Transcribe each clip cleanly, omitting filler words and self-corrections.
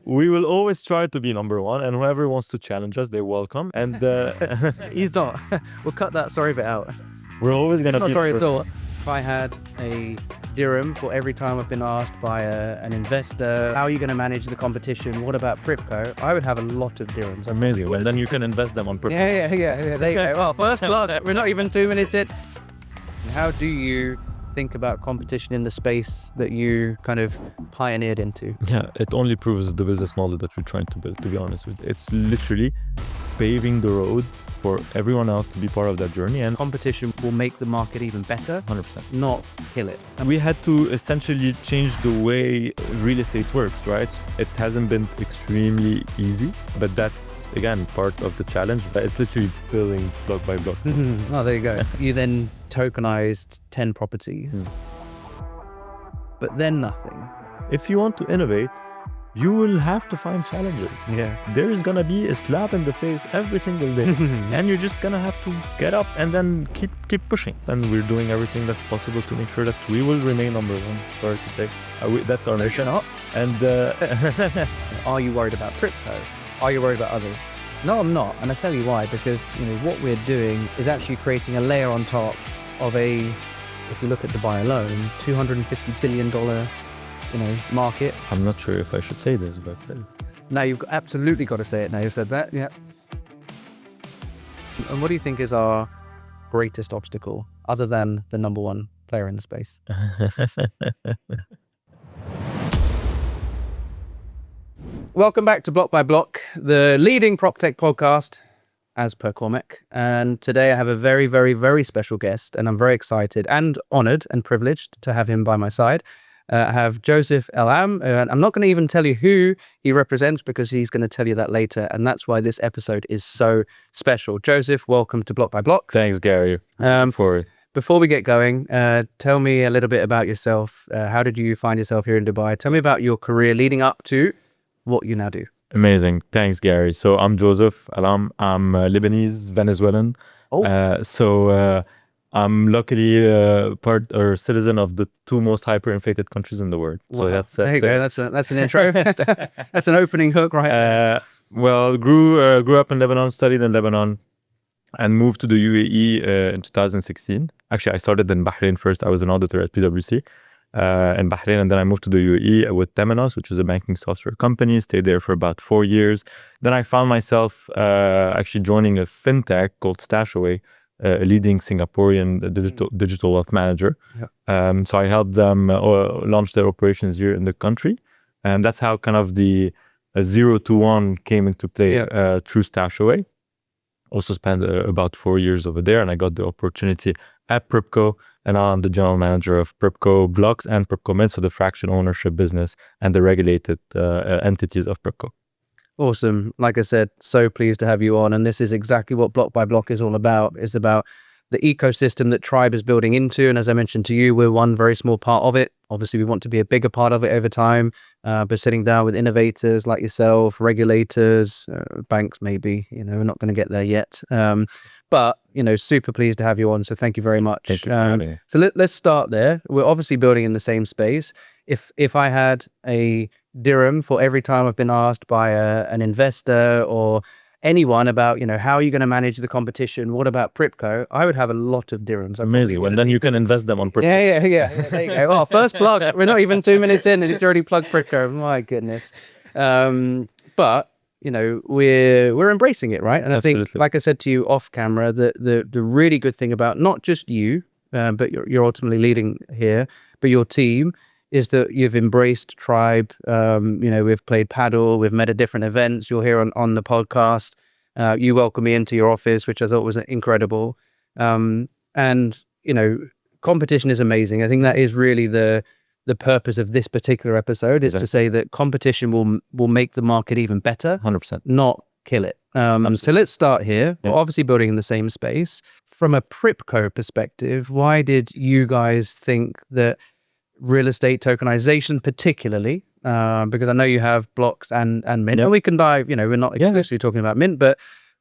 we will always try to be number one, and whoever wants to challenge us, they're welcome. And He's not. We'll cut that sorry bit out. we're always gonna Not be sorry at all. If I had a dirham for every time I've been asked by an investor, how are you going to manage the competition? What about Prypco? I would have a lot of dirhams. amazing. Well, then you can invest them on purpose. Yeah. There you go. Well, first plug. We're not even 2 minutes in. How do you think about competition in the space that you kind of pioneered into? Yeah, it only proves the business model that we're trying to build, to be honest with you. It's literally paving the road for everyone else to be part of that journey, and Competition will make the market even better, 100%. not kill it. And we had to essentially change the way real estate works, right? It hasn't been extremely easy, but that's, again, part of the challenge. But it's literally building block by block. Oh, there you go. You then tokenized 10 properties, but then nothing. If you want to innovate, you will have to find challenges. Yeah. There is gonna be a slap in the face every single day, and you're just gonna have to get up and then keep pushing. And we're doing everything that's possible to make sure that we will remain number one. Sorry to say, that's our mission. Not. And Are you worried about Prypco? Are you worried about others? No, I'm not. And I tell you why, because what we're doing is actually creating a layer on top of if you look at Dubai alone, $250 billion market. I'm not sure if I should say this, but Now you've absolutely got to say it now you've said that. Yeah. And what do you think is our greatest obstacle other than the number one player in the space? Welcome back to Block by Block, the leading prop tech podcast, as per Cormac. And today I have a very, very, very special guest, and I'm very excited and honored and privileged to have him by my side. I have Joseph Elam, and I'm not going to even tell you who he represents because he's going to tell you that later, and that's why this episode is so special. Joseph, welcome to Block by Block. Thanks, Gary, for it. Before we get going, tell me a little bit about yourself. How did you find yourself here in Dubai? Tell me about your career leading up to what you now do. Amazing. Thanks, Gary. So I'm Joseph Elam. I'm Lebanese, Venezuelan. I'm luckily part or citizen of the two most hyperinflated countries in the world. Wow. So there you go. That's an intro. That's an opening hook, right? Well, grew up in Lebanon, studied in Lebanon, and moved to the UAE in 2016. Actually, I started in Bahrain first. I was an auditor at PwC in Bahrain, and then I moved to the UAE with Temenos, which is a banking software company. Stayed there for about 4 years. Then I found myself actually joining a fintech called Stashaway, a leading Singaporean digital wealth manager. Yeah. So I helped them launch their operations here in the country. And that's how kind of the 0 to 1 came into play through Stashaway. Also spent about 4 years over there, and I got the opportunity at Prypco, and now I'm the general manager of Prypco Blocks and Prypco Mint, so the fraction ownership business and the regulated entities of Prypco. Awesome. Like I said, so pleased to have you on. And this is exactly what Block by Block is all about. It's about the ecosystem that Tribe is building into. And as I mentioned to you, we're one very small part of it. Obviously, we want to be a bigger part of it over time. But sitting down with innovators like yourself, regulators, banks maybe, we're not going to get there yet. But, super pleased to have you on. So thank you very much. Thank you for having me. So let's start there. We're obviously building in the same space. If I had a dirham for every time I've been asked by an investor or anyone about, how are you going to manage the competition? What about Prypco? I would have a lot of dirhams. Amazing. Well, then you can invest them on Prypco. Yeah. There you go. Well, first plug. We're not even 2 minutes in and it's already plugged Prypco. My goodness. But, we're embracing it, right? And Absolutely. I think, like I said to you off camera, the really good thing about not just you, but you're ultimately leading here, but your team, is that you've embraced Tribe. We've played paddle, we've met at different events. You're here on the podcast. You welcome me into your office, which I thought was incredible. Competition is amazing. I think that is really the purpose of this particular episode, is to say that competition will make the market even better. 100%. Not kill it. So let's start here. Yeah. We're obviously building in the same space. From a Prypco perspective, why did you guys think that real estate tokenization particularly, because I know you have blocks and Mint, and we can dive, we're not exclusively talking about Mint, but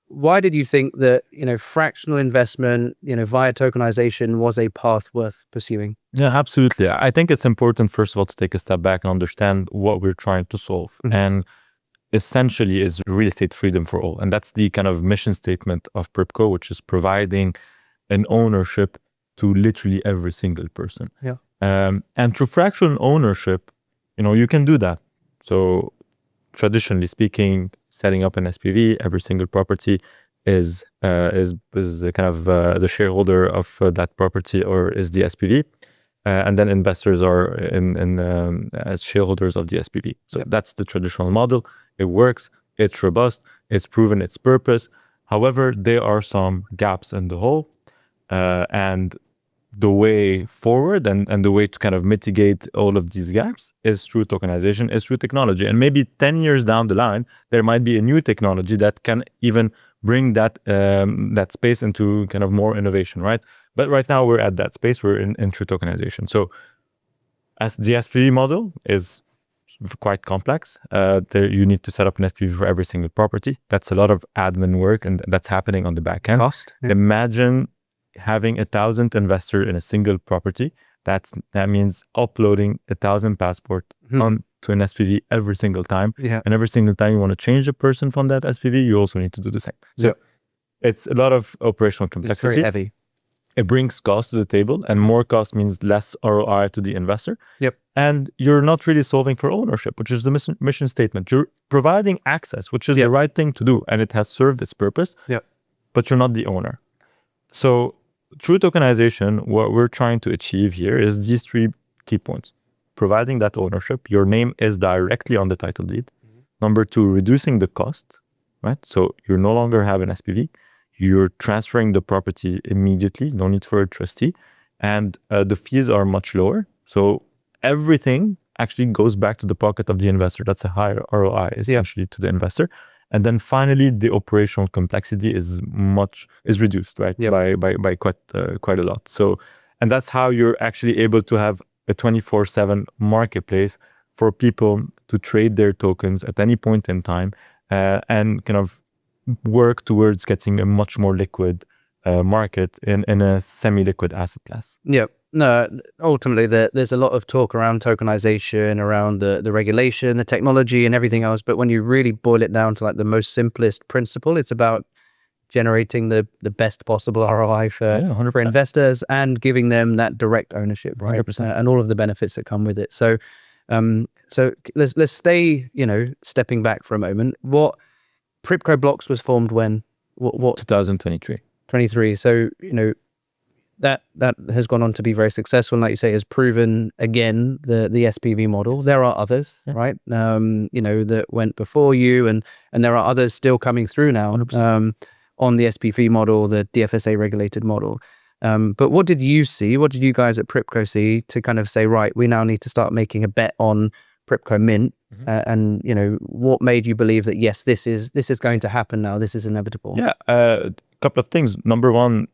why did you think that, fractional investment, via tokenization was a path worth pursuing? Yeah, absolutely. I think it's important, first of all, to take a step back and understand what we're trying to solve. Mm-hmm. And essentially is real estate freedom for all. And that's the kind of mission statement of Prypco, which is providing an ownership to literally every single person. Yeah. And through fractional ownership, you can do that. So traditionally speaking, setting up an SPV, every single property is the kind of the shareholder of that property, or is the SPV. And then investors are as shareholders of the SPV. So that's the traditional model. It works. It's robust. It's proven its purpose. However, there are some gaps in the whole, and the way forward and the way to kind of mitigate all of these gaps is through tokenization, is through technology. And maybe 10 years down the line, there might be a new technology that can even bring that space into kind of more innovation, right? But right now we're at that space, we're in true tokenization. So as the SPV model is quite complex, you need to set up an SPV for every single property. That's a lot of admin work, and that's happening on the back end. Cost. Yeah. Imagine having 1,000 investors in a single property. That means uploading 1,000 passports onto an SPV every single time. Yeah. And every single time you want to change a person from that SPV, you also need to do the same. So it's a lot of operational complexity. It's very heavy. It brings cost to the table, and more cost means less ROI to the investor. Yep. And you're not really solving for ownership, which is the mission statement. You're providing access, which is the right thing to do, and it has served its purpose. Yep. But you're not the owner. So through tokenization, what we're trying to achieve here is these 3 key points. Providing that ownership, your name is directly on the title deed. Number 2, reducing the cost, right? So you no longer have an SPV. You're transferring the property immediately, no need for a trustee. And the fees are much lower. So everything actually goes back to the pocket of the investor. That's a higher ROI essentially to the investor. And then finally, the operational complexity is reduced, right? By quite a lot. So, and that's how you're actually able to have a 24/7 marketplace for people to trade their tokens at any point in time, and kind of work towards getting a much more liquid market in a semi-liquid asset class. Yeah. No, ultimately there's a lot of talk around tokenization, around the regulation, the technology and everything else. But when you really boil it down to like the most simplest principle, it's about generating the best possible ROI for investors and giving them that direct ownership, right? 100%. And all of the benefits that come with it. So let's stay, stepping back for a moment. What Prypco Blocks was formed when? What 2023. 23. So, that has gone on to be very successful. And like you say, has proven again the SPV model. There are others, right? That went before you, and there are others still coming through now on the SPV model, the DFSA regulated model. But what did you see? What did you guys at Prypco see to kind of say, right, we now need to start making a bet on Prypco Mint? And what made you believe that yes, this is going to happen now, this is inevitable? Yeah, a couple of things. Number one,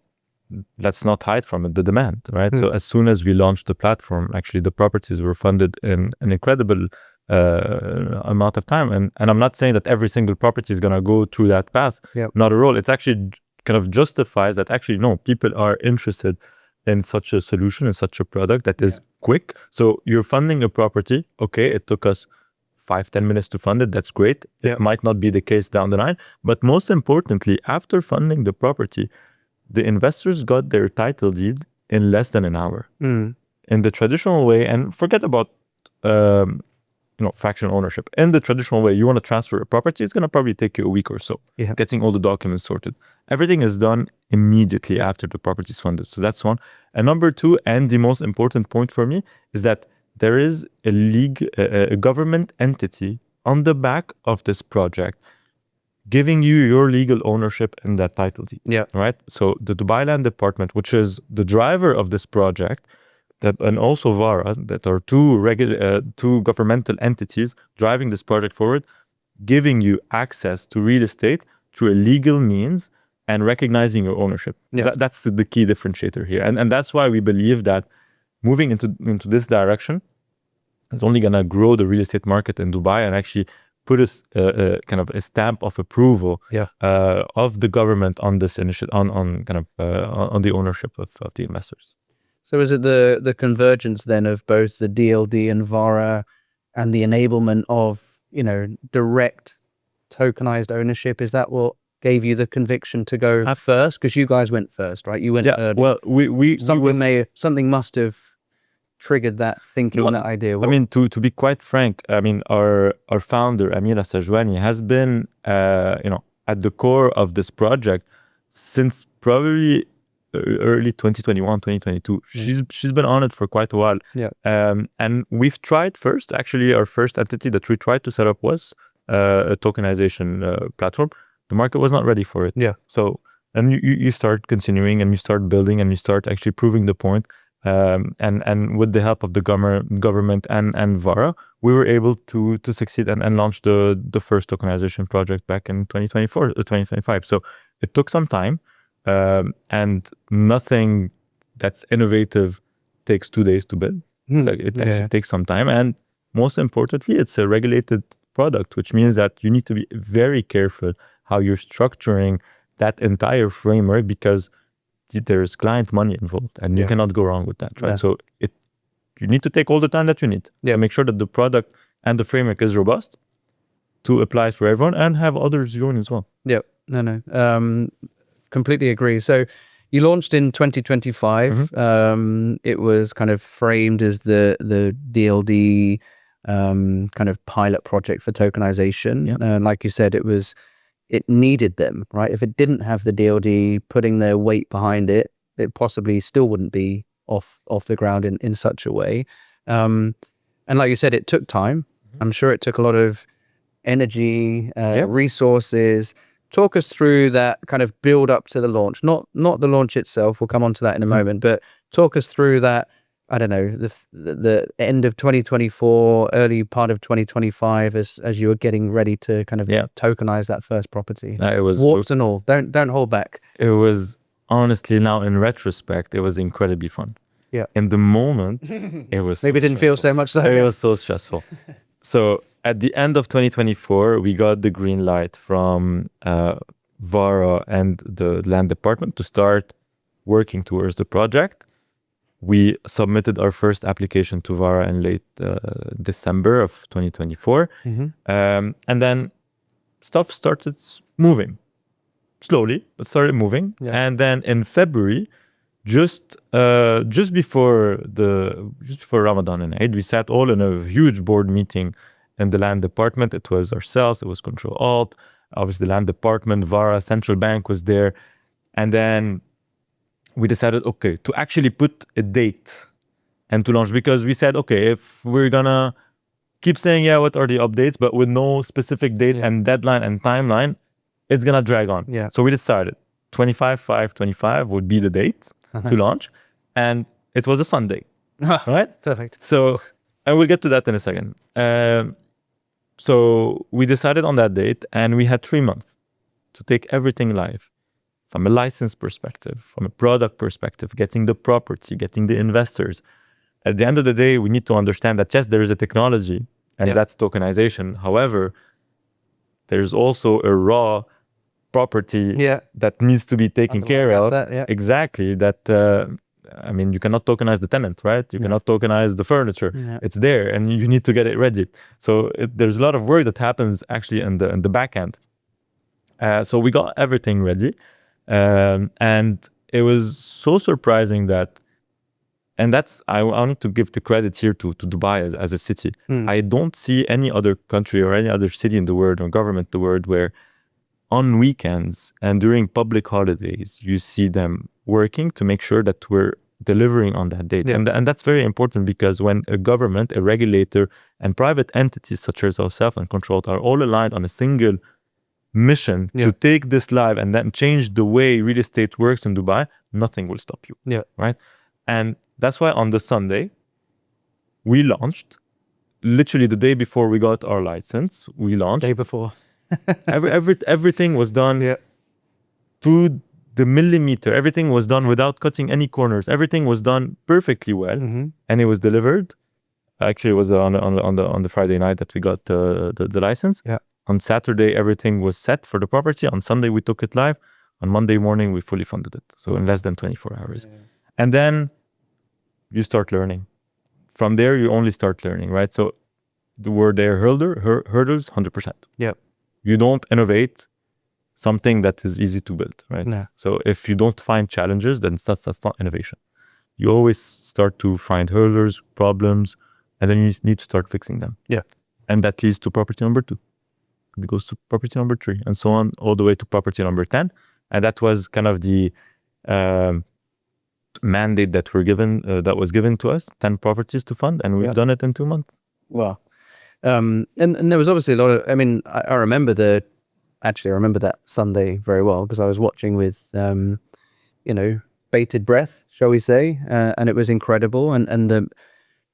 let's not hide from it, the demand, right? So as soon as we launched the platform, actually the properties were funded in an incredible amount of time. And I'm not saying that every single property is going to go through that path. Not at all. It's actually kind of justifies that actually, no, people are interested in such a solution and such a product that is quick. So you're funding a property. Okay, it took us 5-10 minutes to fund it. That's great. It might not be the case down the line. But most importantly, after funding the property, the investors got their title deed in less than an hour. In the traditional way, and forget about fractional ownership. In the traditional way, you want to transfer a property, it's going to probably take you a week or so, getting all the documents sorted. Everything is done immediately after the property is funded. So that's one. And number 2, and the most important point for me, is that there is a government entity on the back of this project giving you your legal ownership in that title deed. Right? So the Dubai Land Department, which is the driver of this project, and also VARA, that are two governmental entities driving this project forward, giving you access to real estate through a legal means and recognizing your ownership. That's the key differentiator here. And that's why we believe that moving into this direction is only going to grow the real estate market in Dubai and actually put a kind of a stamp of approval of the government on this initiative, on the ownership of the investors. So is it the convergence then of both the DLD and VARA and the enablement of, direct tokenized ownership? Is that what gave you the conviction to go first? Because you guys went first, right? You went early. Well, something must have triggered that thinking, that idea. I mean, to be quite frank, I mean, our founder, Amira Sajwani, has been, at the core of this project since probably early 2021, 2022. She's been on it for quite a while. Yeah. And we've tried first, actually, our first entity that we tried to set up was a tokenization platform. The market was not ready for it. Yeah. So, and you start continuing and you start building and you start actually proving the point. And with the help of the government and Vara, we were able to succeed and launch the first tokenization project back in 2025. So it took some time, and nothing that's innovative takes 2 days to build. So it actually takes some time, and most importantly, it's a regulated product, which means that you need to be very careful how you're structuring that entire framework, because there's client money involved and you cannot go wrong with that, right? Yeah. So you need to take all the time that you need to make sure that the product and the framework is robust to apply it for everyone and have others join as well. Yep. No. Completely agree. So you launched in 2025. It was kind of framed as the DLD kind of pilot project for tokenization. And like you said, it needed them, right? If it didn't have the DLD putting their weight behind it, it possibly still wouldn't be off the ground in such a way. And like you said, it took time. I'm sure it took a lot of energy, resources. Talk us through that kind of build up to the launch, not the launch itself. We'll come on to that in a moment, but talk us through that. I don't know, the end of 2024, early part of 2025, as you were getting ready to kind of tokenize that first property. It was warts and all. Don't hold back. It was honestly, now in retrospect, it was incredibly fun. Yeah. In the moment, it was maybe it didn't feel so much so. It was so stressful. So at the end of 2024, we got the green light from Vara and the land department to start working towards the project. We submitted our first application to Vara in late December of 2024. And then stuff started moving slowly, but started moving. And then in February, just before Ramadan and Eid, we sat all in a huge board meeting in the land department. It was ourselves, it was Control Alt, obviously the land department, Vara, central bank was there. And then we decided, okay, to actually put a date and to launch, because we said, okay, if we're gonna keep saying, what are the updates, but with no specific date and deadline and timeline, it's gonna drag on. So we decided 25/5/25 would be the date to launch, and it was a Sunday, right? Perfect. So, and we'll get to that in a second. So we decided on that date, and we had 3 months to take everything live. From a license perspective, from a product perspective, getting the property, getting the investors. At the end of the day, we need to understand that, yes, there is a technology, and that's tokenization. However, there's also a raw property that needs to be taken care of. Exactly. That, I mean, you cannot tokenize the tenant, right? You cannot tokenize the furniture. It's there, and you need to get it ready. So there's a lot of work that happens actually in the back end. So we got everything ready. And it was so surprising that, and that's, I need to give the credit here to Dubai as a city. I don't see any other country or any other city in the world or government in the world where on weekends and during public holidays, you see them working to make sure that we're delivering on that date. And that's very important, because when a government, a regulator, and private entities such as ourselves and Controlled are all aligned on a single mission to take this live and then change the way real estate works in Dubai, nothing will stop you. Right? And that's why on the Sunday, we launched, literally the day before we got our license, we launched. Day before. Everything was done to the millimeter. Everything was done without cutting any corners. Everything was done perfectly well, and it was delivered. Actually, it was on the Friday night that we got the license. On Saturday, everything was set for the property. On Sunday, we took it live. On Monday morning, we fully funded it. So in less than 24 hours. And then you start learning. From there, you only start learning, right? So were there hurdles? 100%. you don't innovate something that is easy to build, right? No. So if you don't find challenges, then that's not innovation. You always start to find hurdles, problems, and then you need to start fixing them. Yeah. And that leads to property number 2. It goes to property number 3, and so on, all the way to property number 10. And that was kind of the mandate that was given to us, 10 properties to fund, and we've done it in 2 months. Wow. And there was obviously a lot of, I mean, I remember that Sunday very well, because I was watching with, bated breath, shall we say, and it was incredible. And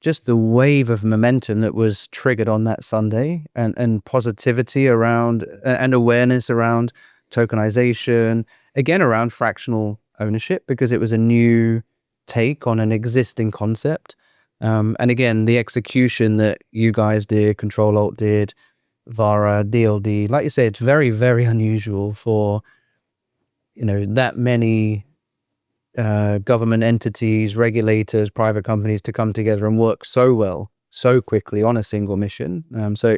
just the wave of momentum that was triggered on that Sunday, and positivity around, and awareness around tokenization, again, around fractional ownership, because it was a new take on an existing concept. And again, the execution that you guys did, Control Alt did, Vara, DLD, like you say, it's very, very unusual for, that many government entities, regulators, private companies to come together and work so well, so quickly on a single mission. So,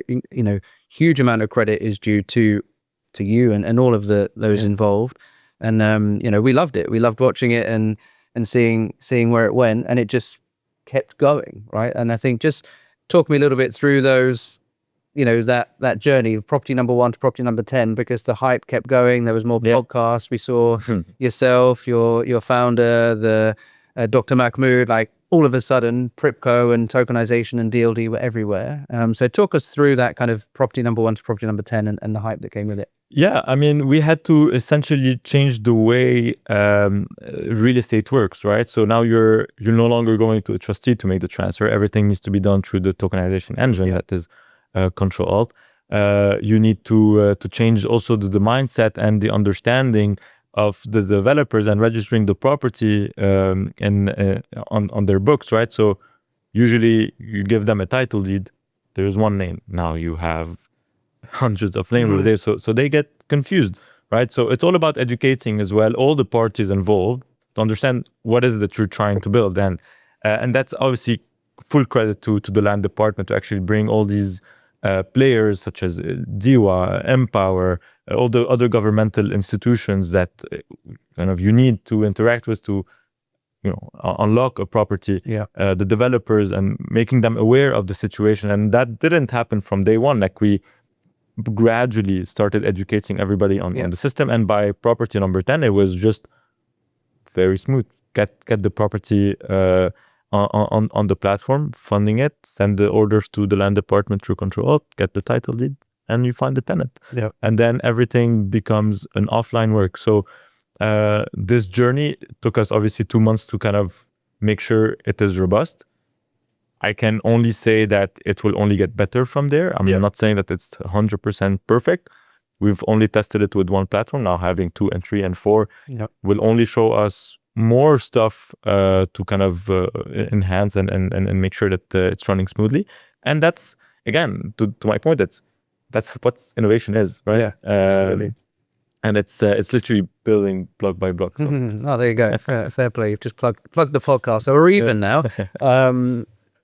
huge amount of credit is due to you and all of those involved. And, we loved it. We loved watching it and seeing where it went, and it just kept going, right? And I think just talk me a little bit through those, that journey of property number 1 to property number 10, because the hype kept going. There was more podcasts. We saw yourself, your founder, the Dr. Mahmoud, like all of a sudden Prypco and tokenization and DLD were everywhere. So talk us through that kind of property number 1 to property number 10 and the hype that came with it. Yeah, I mean, we had to essentially change the way real estate works, right? So now you're no longer going to a trustee to make the transfer. Everything needs to be done through the tokenization engine that is Control Alt. You need to change also the mindset and the understanding of the developers and registering the property on their books, right? So usually you give them a title deed. There's one name. Now you have hundreds of names over there, so they get confused, right? So it's all about educating as well all the parties involved to understand what is it that you're trying to build, and that's obviously full credit to the land department to actually bring all these players such as DIWA, Empower, all the other governmental institutions that kind of you need to interact with to unlock a property, the developers, and making them aware of the situation. And that didn't happen from day one. Like, we gradually started educating everybody on the system, and by property number 10 it was just very smooth. Get the property on the platform, funding it, send the orders to the land department through Control Alt, get the title deed, and you find the tenant. And then everything becomes an offline work. So this journey took us obviously 2 months to kind of make sure it is robust. I can only say that it will only get better from there. I'm not saying that it's 100% perfect. We've only tested it with one platform. Now having 2 and 3 and 4 will only show us more stuff to kind of enhance and make sure that it's running smoothly. And that's, again, to my point, that's what innovation is, right? Absolutely. And it's literally building block by block. So. Oh, there you go. Fair play. You've just plugged the podcast. So we're even now.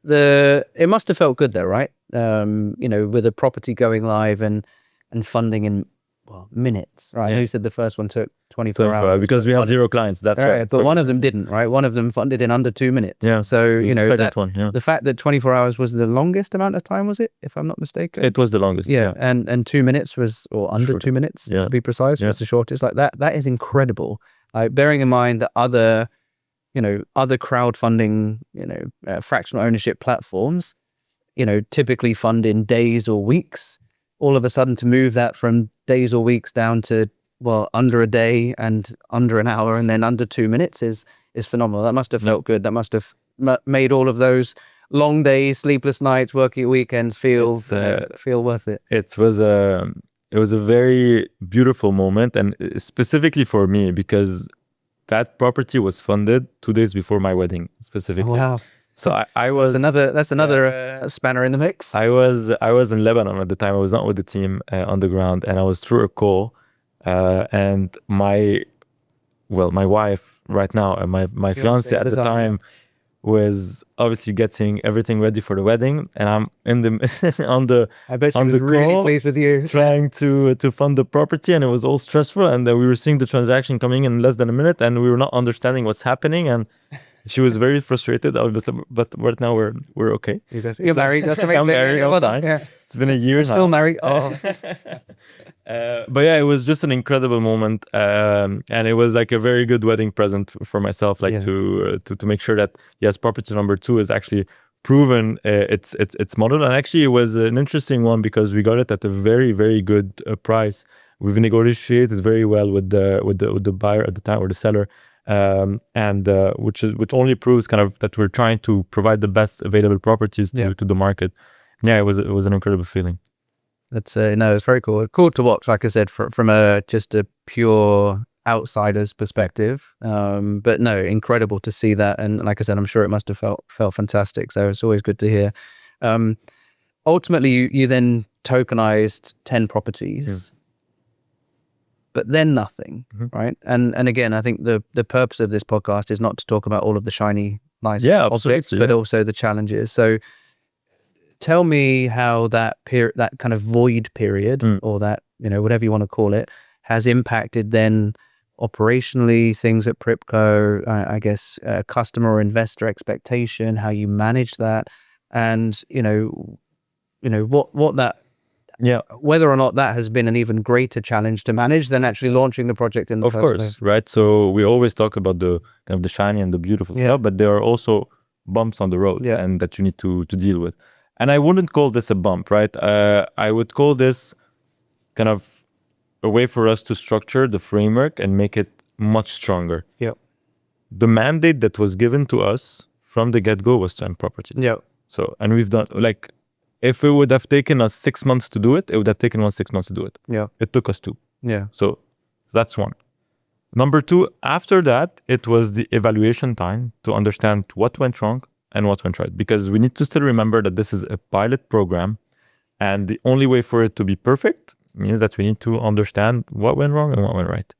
It must have felt good though, right? With a property going live and funding in minutes, right? Who said the first one took 24 hours? Because we have 0 clients. That's right. But one of them didn't, right? One of them funded in under 2 minutes. Yeah. So the fact that 24 hours was the longest amount of time, was it? If I'm not mistaken, it was the longest. Yeah. And 2 minutes was, or under 2 minutes to be precise, was the shortest. Like that is incredible. Bearing in mind that other crowdfunding, fractional ownership platforms, typically fund in days or weeks. All of a sudden, to move that from days or weeks down to under a day and under an hour and then under 2 minutes is phenomenal. That must have felt good. That must have made all of those long days, sleepless nights, working at weekends feel worth it. It was a very beautiful moment, and specifically for me, because that property was funded 2 days before my wedding, specifically. Wow. So I was... That's another spanner in the mix. I was in Lebanon at the time. I was not with the team on the ground, and I was through a call. And my wife right now, and my fiance at the time, was obviously getting everything ready for the wedding, and I'm in the on the I bet she on was the really call, pleased with you. trying to fund the property, and it was all stressful. And we were seeing the transaction coming in less than a minute, and we were not understanding what's happening. And she was very frustrated. But right now we're okay. You're married. That's the main I'm thing. married. Well I'm done. fine. Yeah. It's been a year now. Still married. Oh, But yeah, it was just an incredible moment, and it was like a very good wedding present for myself, like Yeah. to make sure that yes, property number 2 is actually proven its model. And actually, it was an interesting one because we got it at a very, very good price. We've negotiated very well with the buyer at the time, or the seller, and which only proves kind of that we're trying to provide the best available properties to the market. Yeah, it was an incredible feeling. that's no, it's very cool. Cool to watch, like I said, from a just a pure outsider's perspective. But no, incredible to see that, and like I said, I'm sure it must have felt fantastic. So it's always good to hear. Ultimately, you then tokenized 10 properties. But then nothing, right? And again, I think the purpose of this podcast is not to talk about all of the shiny, nice objects, but also the challenges. So tell me how that kind of void period, or that, whatever you want to call it, has impacted then operationally things at Prypco, I guess, customer or investor expectation, how you manage that, and what that, whether or not that has been an even greater challenge to manage than actually launching the project in the first place. Of course, right? So we always talk about the kind of the shiny and the beautiful stuff, but there are also bumps on the road, and that you need to deal with. And I wouldn't call this a bump, right? I would call this kind of a way for us to structure the framework and make it much stronger. The mandate that was given to us from the get-go was 10 properties. So, and we've done, like, if it would have taken us 6 months to do it, it would have taken us 6 months to do it. It took us 2. So that's one. Number 2, after that, it was the evaluation time to understand what went wrong and what went right. Because we need to still remember that this is a pilot program, and the only way for it to be perfect means that we need to understand what went wrong and what went right.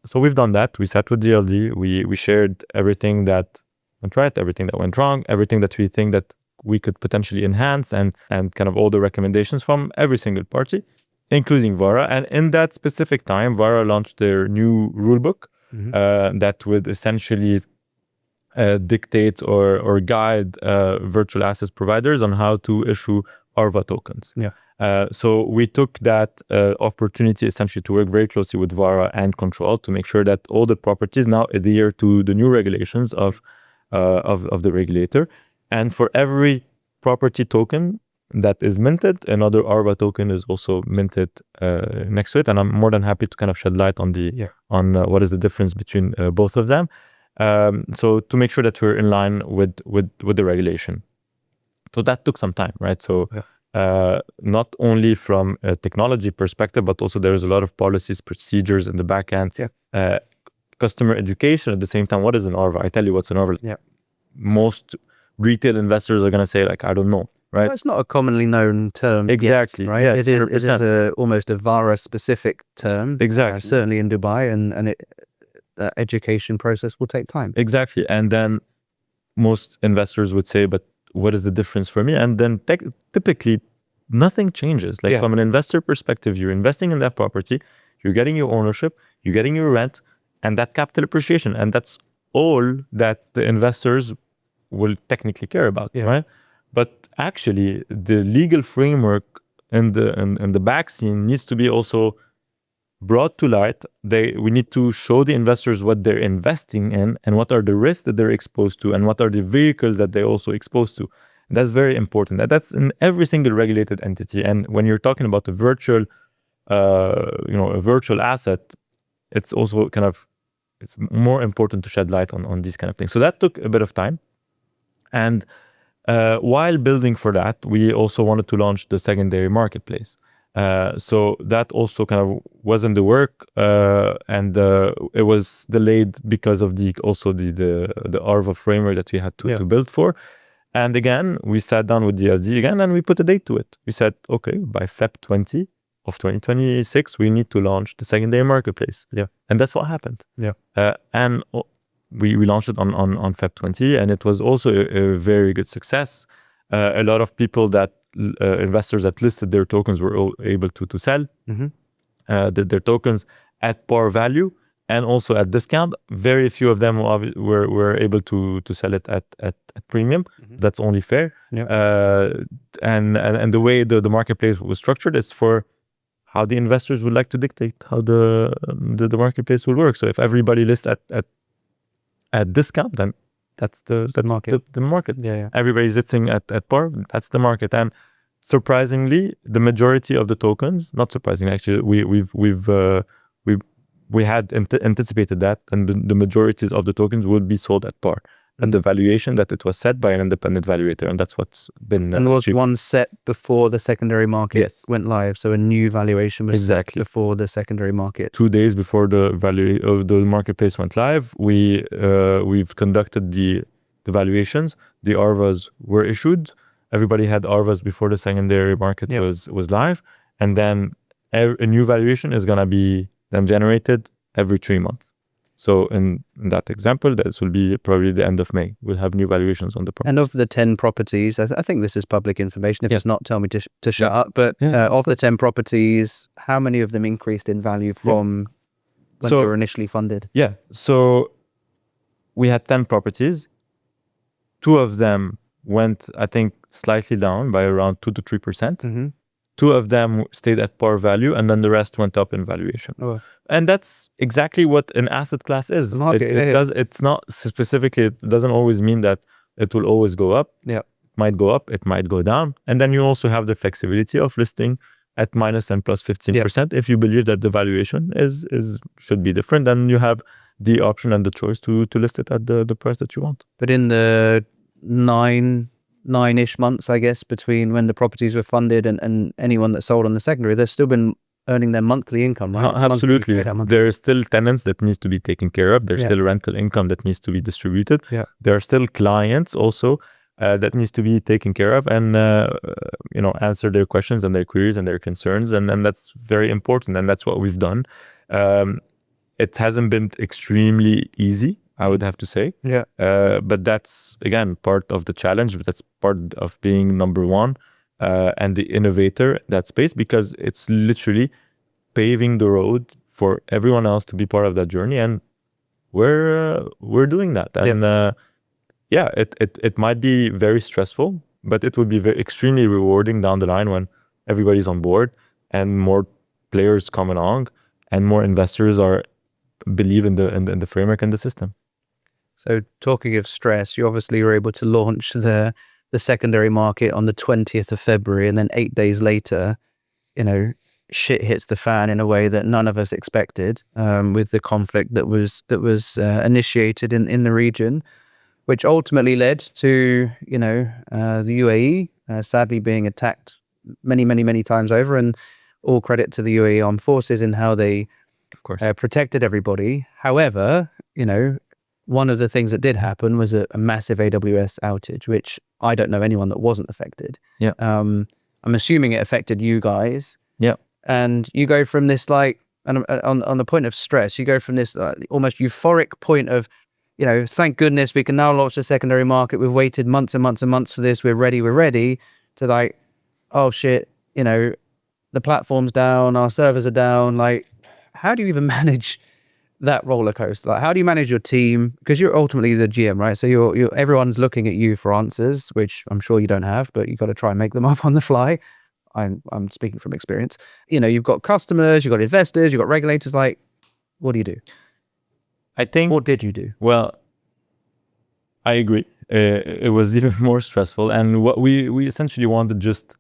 So we've done that. We sat with DLD. We shared everything that went right, everything that went wrong, everything that we think that we could potentially enhance, and kind of all the recommendations from every single party, including Vara. And in that specific time, Vara launched their new rulebook that would essentially dictate or guide virtual assets providers on how to issue ARVA tokens. So we took that opportunity essentially to work very closely with Vara and Control to make sure that all the properties now adhere to the new regulations of the regulator. And for every property token that is minted, another ARVA token is also minted next to it. And I'm more than happy to kind of shed light on what is the difference between both of them. So to make sure that we're in line with the regulation. So that took some time, right? So not only from a technology perspective, but also there's a lot of policies, procedures in the back end, customer education at the same time. What is an ARVA? I tell you what's an ARVA. Most retail investors are going to say, like, I don't know, right? Well, it's not a commonly known term. Exactly. Right? Yes, it is almost a Vara specific term. Exactly. Certainly in Dubai, and the education process will take time. Exactly. And then most investors would say, but what is the difference for me? And then typically nothing changes. Like from an investor perspective, you're investing in that property, you're getting your ownership, you're getting your rent, and that capital appreciation. And that's all that the investors will technically care about, right? But actually, the legal framework in the back scene needs to be also brought to light. We need to show the investors what they're investing in and what are the risks that they're exposed to and what are the vehicles that they're also exposed to. And that's very important. That's in every single regulated entity. And when you're talking about a virtual, a virtual asset, it's also kind of, it's more important to shed light on these kind of things. So that took a bit of time. And while building for that, we also wanted to launch the secondary marketplace. So that also kind of was in the work, and it was delayed because of the ARVA framework that we had to build for. And again, we sat down with DLD again and we put a date to it. We said, okay, by Feb 20 of 2026, we need to launch the secondary marketplace. And that's what happened. And we launched it on Feb 20, and it was also a very good success. A lot of people investors that listed their tokens were all able to sell their tokens at par value and also at discount. Very few of them were able to sell it at premium. That's only fair. And the way the marketplace was structured is for how the investors would like to dictate how the marketplace will work. So if everybody lists at discount, then that's the market. The market. Everybody's listing at par. That's the market. And surprisingly, the majority of the tokens, not surprisingly, actually, we had anticipated that, and the majorities of the tokens would be sold at par. And the valuation that it was set by an independent valuator, and that's what's been and was one set before the secondary market went live. So a new valuation was set before the secondary market. 2 days before the marketplace went live, we've conducted the valuations. The ARVAs were issued. Everybody had ARVAs before the secondary market was live, and then a new valuation is gonna be then generated every 3 months. So in that example, this will be probably the end of May. We'll have new valuations on the property. And of the 10 properties, I think this is public information. If it's not, tell me to shut up. But of the 10 properties, how many of them increased in value from when they were initially funded? Yeah. So we had 10 properties. 2 of them went, I think, slightly down by around 2 to 3%. 2 of them stayed at par value, and then the rest went up in valuation. And that's exactly what an asset class is. It's not specifically, it doesn't always mean that it will always go up. It might go up, it might go down. And then you also have the flexibility of listing at minus and plus 15%. If you believe that the valuation should be different, then you have the option and the choice to list it at the price that you want. But in the nine-ish months, I guess, between when the properties were funded and anyone that sold on the secondary, they've still been earning their monthly income, right? Absolutely. There are still tenants that needs to be taken care of. There's still rental income that needs to be distributed. There are still clients also that needs to be taken care of and answer their questions and their queries and their concerns, and that's very important, and that's what we've done. It hasn't been extremely easy, I would have to say. But that's, again, part of the challenge. That's part of being number one and the innovator in that space, because it's literally paving the road for everyone else to be part of that journey. And we're doing that. And it might be very stressful, but it would be extremely rewarding down the line when everybody's on board and more players come along and more investors believe in the framework and the system. So talking of stress, you obviously were able to launch the secondary market on the 20th of February, and then 8 days later, shit hits the fan in a way that none of us expected, with the conflict that was initiated in the region, which ultimately led to the UAE sadly being attacked many times over, and all credit to the UAE Armed Forces in how they, of course, protected everybody. However, one of the things that did happen was a massive AWS outage, which I don't know anyone that wasn't affected. I'm assuming it affected you guys. And you go from this, on the point of stress, you go from this almost euphoric point of, thank goodness we can now launch the secondary market. We've waited months and months and months for this. We're ready, to oh shit, the platform's down, our servers are down. How do you even manage that roller coaster? How do you manage your team? Because you're ultimately the GM, right? So everyone's looking at you for answers, which I'm sure you don't have, but you got to try and make them up on the fly. I'm speaking from experience. You've got customers, you've got investors, you've got regulators. What do you do? I think. What did you do? Well, I agree. It was even more stressful, and what we essentially wanted just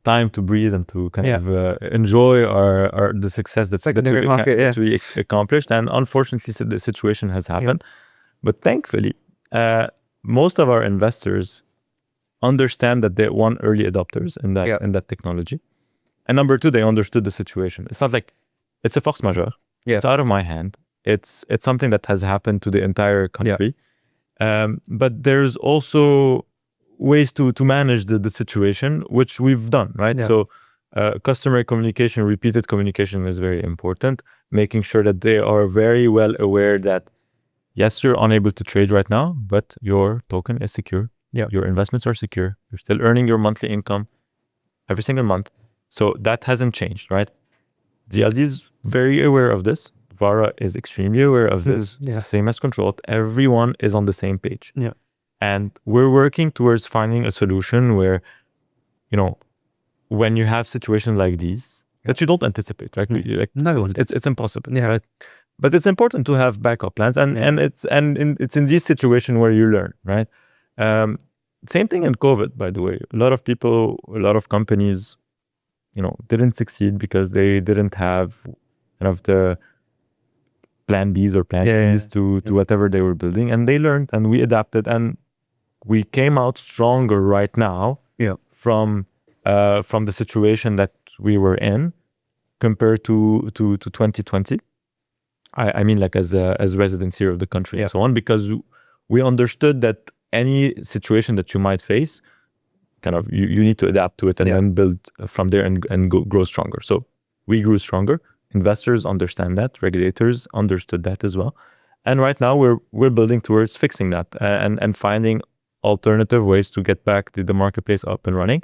time to breathe and to kind of enjoy the success that we accomplished. And unfortunately, the situation has happened. But thankfully, most of our investors understand that they're early adopters in that technology. And number 2, they understood the situation. It's not like it's a force majeure. It's out of my hand. It's something that has happened to the entire country. But there's also ways to manage the situation, which we've done, right? So customer communication, repeated communication is very important, making sure that they are very well aware that yes, you're unable to trade right now, but your token is secure. Yeah. Your investments are secure. You're still earning your monthly income every single month. So that hasn't changed, right? DLD is very aware of this. Vara is extremely aware of this. It's the same as Controlled. Everyone is on the same page. Yeah. And we're working towards finding a solution where, when you have situations like these that you don't anticipate, right? No one it's impossible, right? But it's important to have backup plans, and it's in this situation where you learn, right? Same thing in COVID, by the way. A lot of people, a lot of companies, didn't succeed because they didn't have kind of the plan Bs or plan Cs to whatever they were building, and they learned, and we adapted, and we came out stronger right now from the situation that we were in compared to 2020. I mean, like as residents here of the country and so on, because we understood that any situation that you might face, kind of you need to adapt to it and then build from there and grow stronger. So we grew stronger. Investors understand that. Regulators understood that as well. And right now we're building towards fixing that and finding alternative ways to get back the marketplace up and running.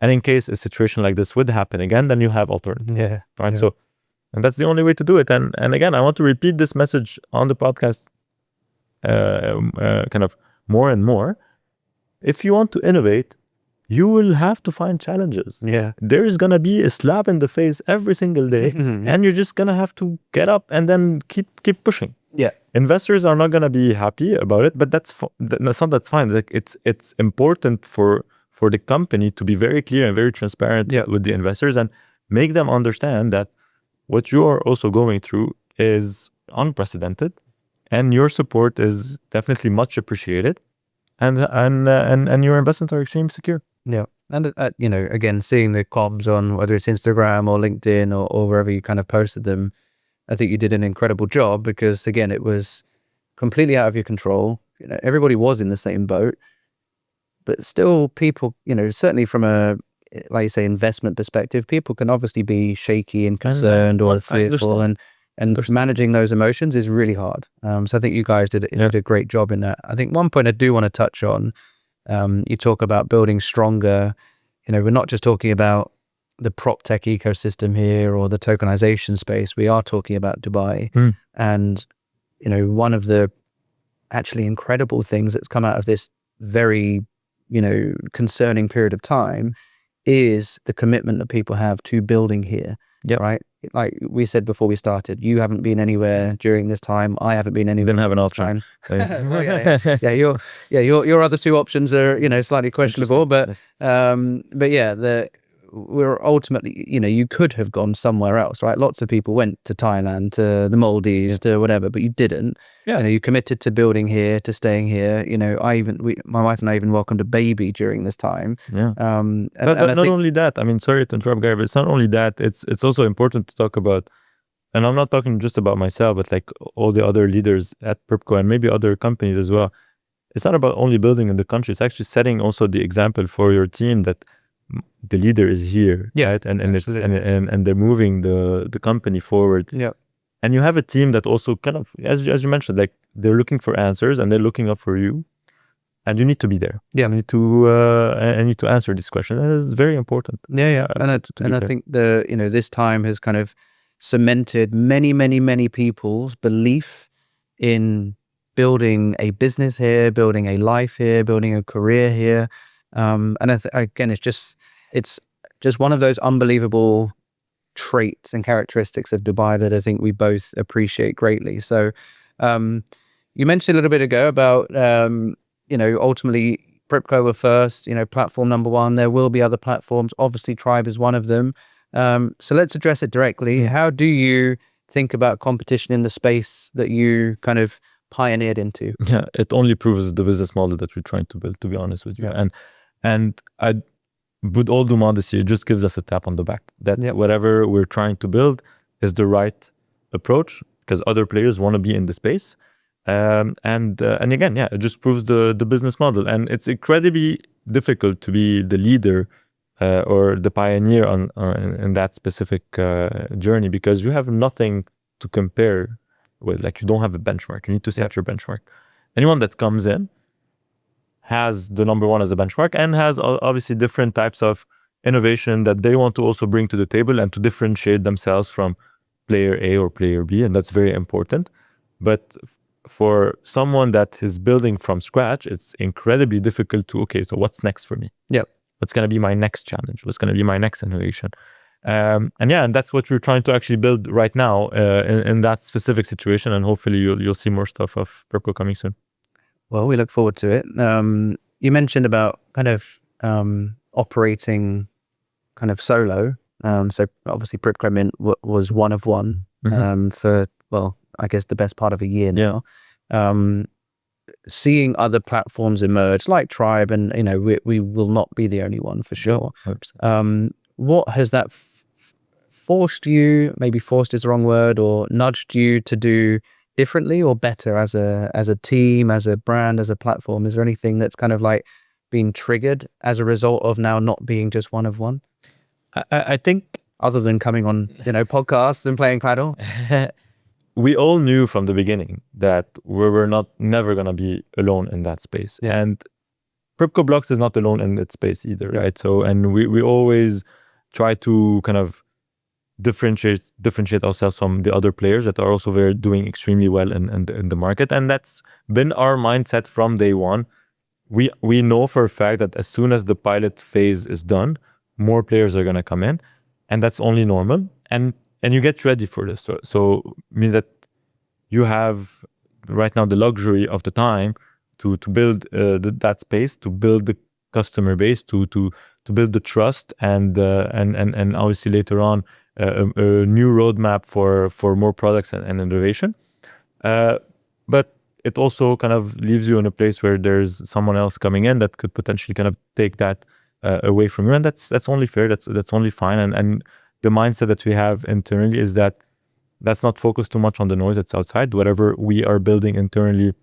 And in case a situation like this would happen again, then you have alternatives. Right. So, and that's the only way to do it. And again, I want to repeat this message on the podcast kind of more and more. If you want to innovate, you will have to find challenges. There is going to be a slap in the face every single day, and you're just going to have to get up and then keep pushing. Investors are not going to be happy about it, but that's fine. Like it's important for the company to be very clear and very transparent with the investors and make them understand that what you are also going through is unprecedented, and your support is definitely much appreciated, and your investments are extremely secure. And again, seeing the comms on whether it's Instagram or LinkedIn or wherever you kind of posted them, I think you did an incredible job, because again, it was completely out of your control. Everybody was in the same boat, but still people, certainly from a, like you say, investment perspective, people can obviously be shaky and concerned or fearful, and managing those emotions is really hard. So I think you guys did a great job in that. I think one point I do want to touch on, you talk about building stronger. We're not just talking about the prop tech ecosystem here or the tokenization space. We are talking about Dubai. And, one of the actually incredible things that's come out of this very, concerning period of time is the commitment that people have to building here. Right. Like we said before we started, you haven't been anywhere during this time. I haven't been anywhere. Didn't have an option. Your other two options are, slightly questionable, but we're ultimately, you could have gone somewhere else, right? Lots of people went to Thailand, to the Maldives, to whatever, but you didn't. You committed to building here, to staying here. My wife and I even welcomed a baby during this time. But not only that, I mean, sorry to interrupt, Gary, but it's not only that. It's also important to talk about, and I'm not talking just about myself, but like all the other leaders at Prypco and maybe other companies as well. It's not about only building in the country. It's actually setting also the example for your team that the leader is here, right? And they're moving the company forward. And you have a team that also kind of, as you mentioned, like they're looking for answers and they're looking up for you, and you need to be there. You need to answer this question. And it's very important. And I think this time has kind of cemented many people's belief in building a business here, building a life here, building a career here. And again, it's just one of those unbelievable traits and characteristics of Dubai that I think we both appreciate greatly. So, you mentioned a little bit ago about, ultimately Prypco were first, platform number one. There will be other platforms. Obviously, Tribe is one of them. So let's address it directly. How do you think about competition in the space that you kind of pioneered into? It only proves the business model that we're trying to build, to be honest with you. And I, with all due modesty, it just gives us a tap on the back that whatever we're trying to build is the right approach, because other players want to be in the space. And again, it just proves the business model. And it's incredibly difficult to be the leader or the pioneer in that specific journey, because you have nothing to compare Like you don't have a benchmark. You need to set your benchmark. Anyone that comes in has the number one as a benchmark and has obviously different types of innovation that they want to also bring to the table and to differentiate themselves from player A or player B, and that's very important. But for someone that is building from scratch, it's incredibly difficult to, okay, so what's next for me? What's going to be my next challenge? What's going to be my next innovation? And that's what we're trying to actually build right now in that specific situation, and hopefully you'll see more stuff of Prypco coming soon. Well, we look forward to it. You mentioned about kind of operating kind of solo. So obviously Prypco Mint was one of one for, well, I guess the best part of a year now. Seeing other platforms emerge like Tribe, and we will not be the only one for sure. What has that forced you, maybe forced is the wrong word, or nudged you to do differently or better as a team, as a brand, as a platform? Is there anything that's kind of like been triggered as a result of now not being just one of one? I think other than coming on podcasts and playing paddle. We all knew from the beginning that we were never gonna be alone in that space. And Prypco Blocks is not alone in that space either, right? So, and we always try to kind of differentiate ourselves from the other players that are also doing extremely well in the market, and that's been our mindset from day one. We know for a fact that as soon as the pilot phase is done, more players are gonna come in, and that's only normal. And you get ready for this. So it means that you have right now the luxury of the time to build that space, to build the customer base, to build the trust, and obviously later on a new roadmap for more products and innovation. But it also kind of leaves you in a place where there's someone else coming in that could potentially kind of take that away from you, and that's only fair. That's only fine. And the mindset that we have internally is that that's not focused too much on the noise that's outside. Whatever we are building internally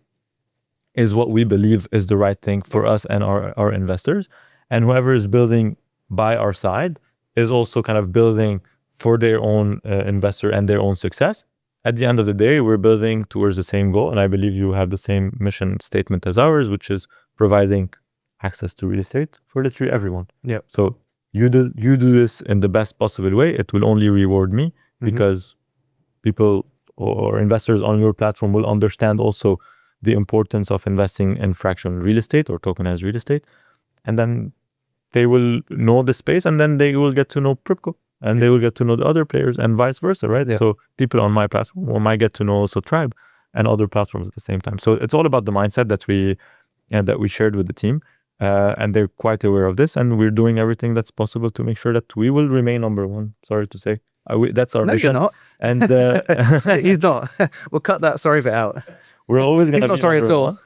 is what we believe is the right thing for us and our investors. And whoever is building by our side is also kind of building for their own investor and their own success. At the end of the day, we're building towards the same goal. And I believe you have the same mission statement as ours, which is providing access to real estate for literally everyone. So you do this in the best possible way. It will only reward me because people or investors on your platform will understand also the importance of investing in fractional real estate or tokenized real estate. And then they will know the space, and then they will get to know Prypco, and they will get to know the other players, and vice versa, right? So people on my platform might get to know also Tribe and other platforms at the same time. So it's all about the mindset that we shared with the team. And they're quite aware of this, and we're doing everything that's possible to make sure that we will remain number one. Sorry to say, that's our mission. No, you're not. And he's not. We'll cut that sorry bit out. We're always going to be not sorry at all. one.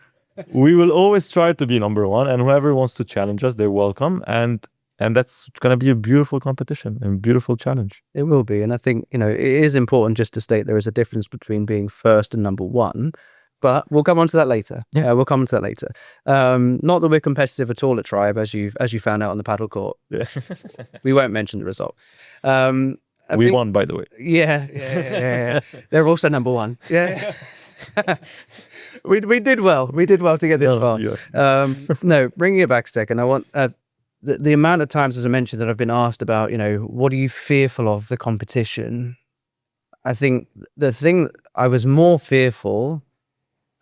We will always try to be number one, and whoever wants to challenge us, they're welcome. And that's going to be a beautiful competition and beautiful challenge. It will be, and I think it is important just to state there is a difference between being first and number one. But we'll come on to that later. We'll come on to that later. Not that we're competitive at all at Tribe, as you found out on the paddle court. We won't mention the result. We won, by the way. Yeah. They're also number one. Yeah. we did well. We did well to get this far. No, bringing it back a second. I want the amount of times, as I mentioned, that I've been asked about, what are you fearful of the competition? I think the thing I was more fearful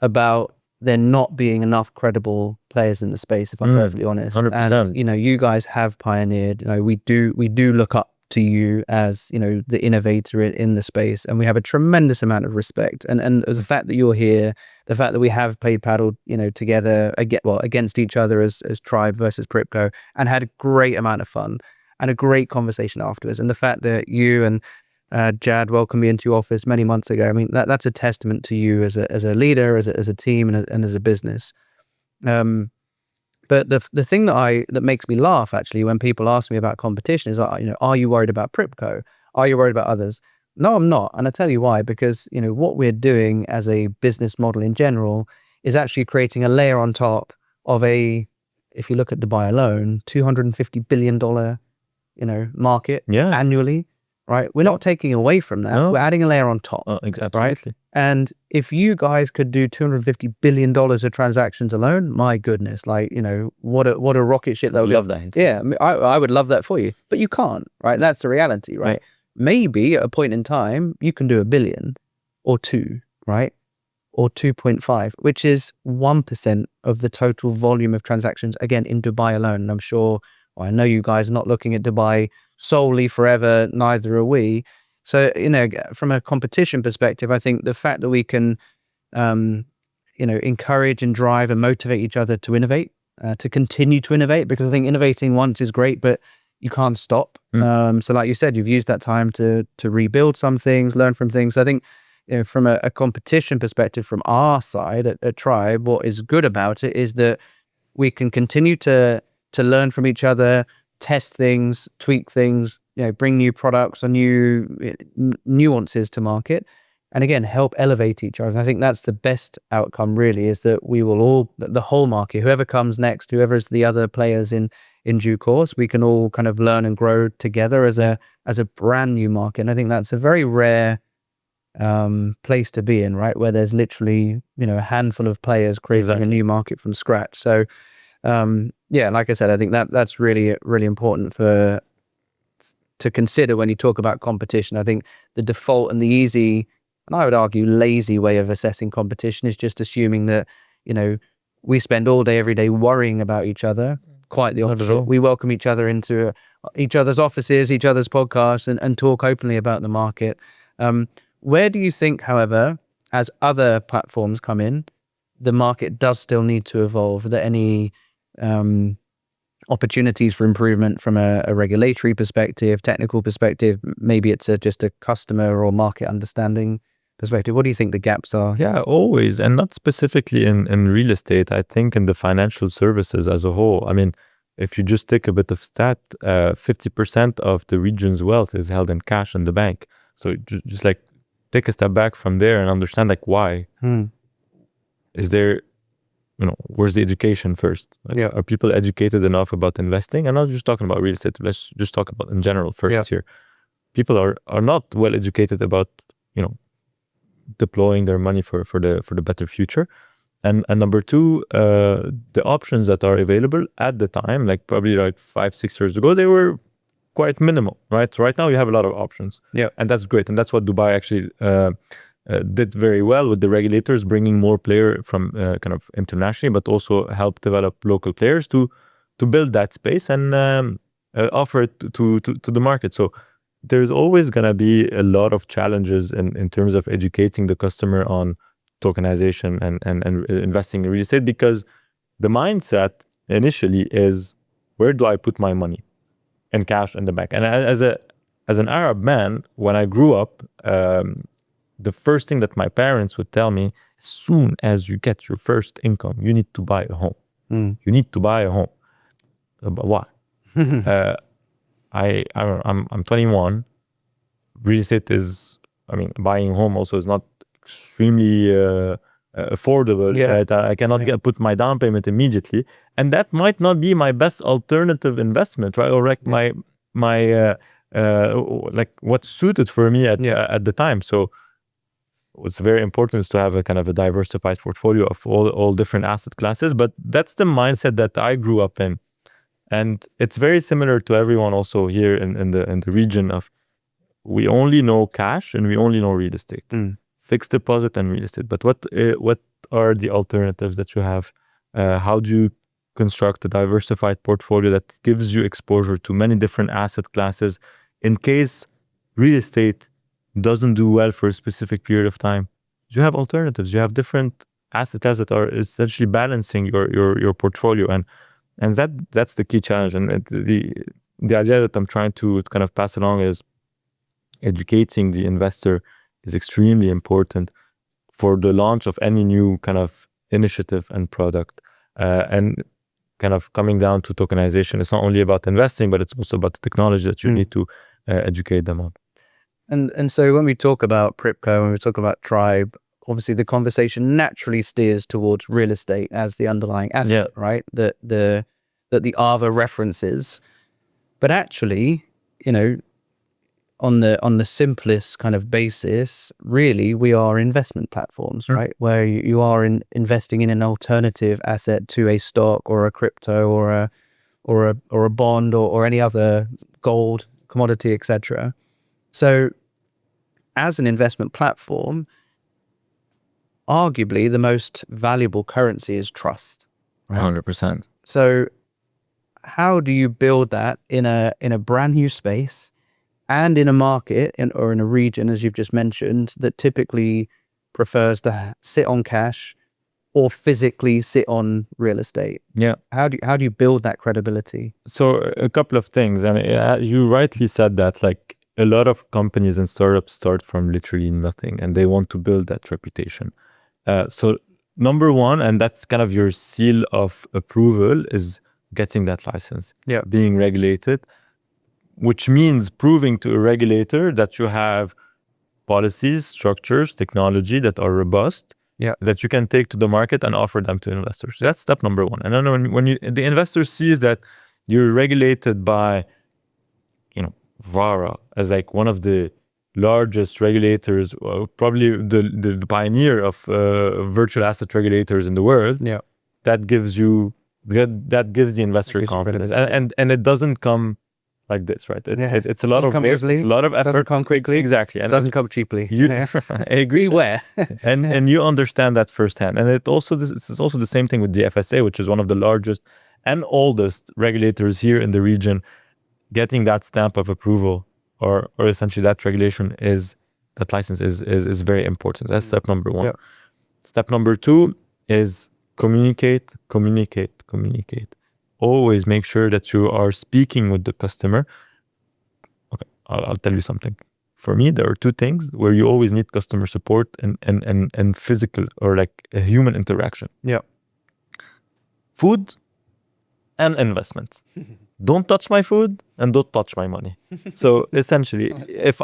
about there not being enough credible players in the space, if I'm perfectly honest. 100%. And you guys have pioneered. We do look up to you as the innovator in the space, and we have a tremendous amount of respect. And the fact that you're here, the fact that we have played paddle together against each other as Tribe versus Prypco, and had a great amount of fun and a great conversation afterwards, and the fact that you and Jad welcomed me into your office many months ago. I mean, that's a testament to you as a leader, as a team, and as a business. But the thing that makes me laugh actually when people ask me about competition is, are you worried about Prypco? Are you worried about others? No, I'm not, and I tell you why. Because what we're doing as a business model in general is actually creating a layer on top of if you look at Dubai alone, $250 billion market annually. right? We're not taking away from that. No. We're adding a layer on top, Absolutely. And if you guys could do $250 billion of transactions alone, my goodness, like, you know, what a rocket ship that would be. Love that. Yeah, I mean, I would love that for you, but you can't, right? That's the reality, right? Maybe at a point in time, you can do 1 billion or 2, right? Or 2.5, which is 1% of the total volume of transactions, again, in Dubai alone. And I'm sure, well, I know you guys are not looking at Dubai solely forever, neither are we. So, you know, from a competition perspective, I think the fact that we can, you know, encourage and drive and motivate each other to innovate, to continue to innovate, because I think innovating once is great, but you can't stop. So like you said, you've used that time to rebuild some things, learn from things. So I think, you know, from a competition perspective, from our side at Tribe, what is good about it is that we can continue to learn from each other, test things, tweak things, you know, bring new products or new nuances to market, and again, help elevate each other. And I think that's the best outcome, really, is that we will all, the whole market, whoever comes next, whoever is the other players in due course, we can all kind of learn and grow together as a brand new market. And I think that's a very rare place to be in, right? Where there's literally, you know, a handful of players creating a new market from scratch. So, yeah, like I said, I think that's really, really important to consider when you talk about competition. I think the default and the easy, and I would argue lazy way of assessing competition is just assuming that, you know, we spend all day, every day worrying about each other. Quite the opposite. We welcome each other into each other's offices, each other's podcasts, and talk openly about the market. Where do you think, however, as other platforms come in, the market does still need to evolve? Are there any opportunities for improvement from a regulatory perspective, technical perspective? Maybe it's just a customer or market understanding perspective. What do you think the gaps are? Yeah, always. And not specifically in real estate. I think in the financial services as a whole. I mean, if you just take a bit of stat, 50% of the region's wealth is held in cash in the bank. So just like take a step back from there and understand like why. Is there, you know, where's the education first? Like, are people educated enough about investing? I'm not just talking about real estate. Let's just talk about in general first here. People are not well educated about, you know, deploying their money for the better future. And number two, the options that are available at the time, like probably like 5-6 years ago, they were quite minimal, right? So right now you have a lot of options. And that's great. And that's what Dubai actually did very well with the regulators, bringing more player from kind of internationally, but also help develop local players to build that space and offer it to the market. So there's always going to be a lot of challenges in terms of educating the customer on tokenization and investing in real estate, because the mindset initially is, where do I put my money? In cash in the bank. And as an Arab man, when I grew up, the first thing that my parents would tell me, as soon as you get your first income, you need to buy a home. You need to buy a home. But why? I'm 21. Real estate is, I mean, buying a home also is not extremely affordable. Right? I cannot put my down payment immediately, and that might not be my best alternative investment, right? Or like my like what's suited for me at the time. So what's very important is to have a kind of a diversified portfolio of all different asset classes. But that's the mindset that I grew up in, and it's very similar to everyone also here in the region of, we only know cash and we only know real estate, fixed deposit and real estate. But what are the alternatives that you have? How do you construct a diversified portfolio that gives you exposure to many different asset classes in case real estate doesn't do well for a specific period of time? You have alternatives. You have different asset classes that are essentially balancing your portfolio, and that's the key challenge. And the idea that I'm trying to kind of pass along is, educating the investor is extremely important for the launch of any new kind of initiative and product. And kind of coming down to tokenization, it's not only about investing, but it's also about the technology that you need to educate them on. And so when we talk about Prypco, when we talk about Tribe, obviously the conversation naturally steers towards real estate as the underlying asset, right? That the Ava references. But actually, you know, on the simplest kind of basis, really, we are investment platforms, right? Where you are investing in an alternative asset to a stock or a crypto or a bond or any other gold commodity, etc. So, as an investment platform, arguably the most valuable currency is trust. Right? 100%. So, how do you build that in a brand new space and in a market or in a region, as you've just mentioned, that typically prefers to sit on cash or physically sit on real estate? Yeah. How do you build that credibility? So a couple of things, and you rightly said that, like, a lot of companies and startups start from literally nothing, and they want to build that reputation. So number one, and that's kind of your seal of approval, is getting that license, Yeah. being regulated, which means proving to a regulator that you have policies, structures, technology that are robust, Yeah. that you can take to the market and offer them to investors. That's step number one. And then when the investor sees that you're regulated by, VARA as like one of the largest regulators, probably the pioneer of virtual asset regulators in the world, Yeah. that gives the investor gives you confidence, credibility. and it doesn't come like this, right? It's a lot Doesn't of come work, easily, it's a lot of effort. doesn't come quickly. Exactly. And Doesn't come cheaply. I agree. Beware. and you understand that firsthand. And this is also the same thing with the FSA, which is one of the largest and oldest regulators here in the region. Getting that stamp of approval, or essentially that license is very important. That's step number one. Yeah. Step number two is communicate. Always make sure that you are speaking with the customer. Okay, I'll tell you something. For me, there are two things where you always need customer support and physical, or like a human interaction. Yeah. Food and investment. Don't touch my food and don't touch my money. So essentially, if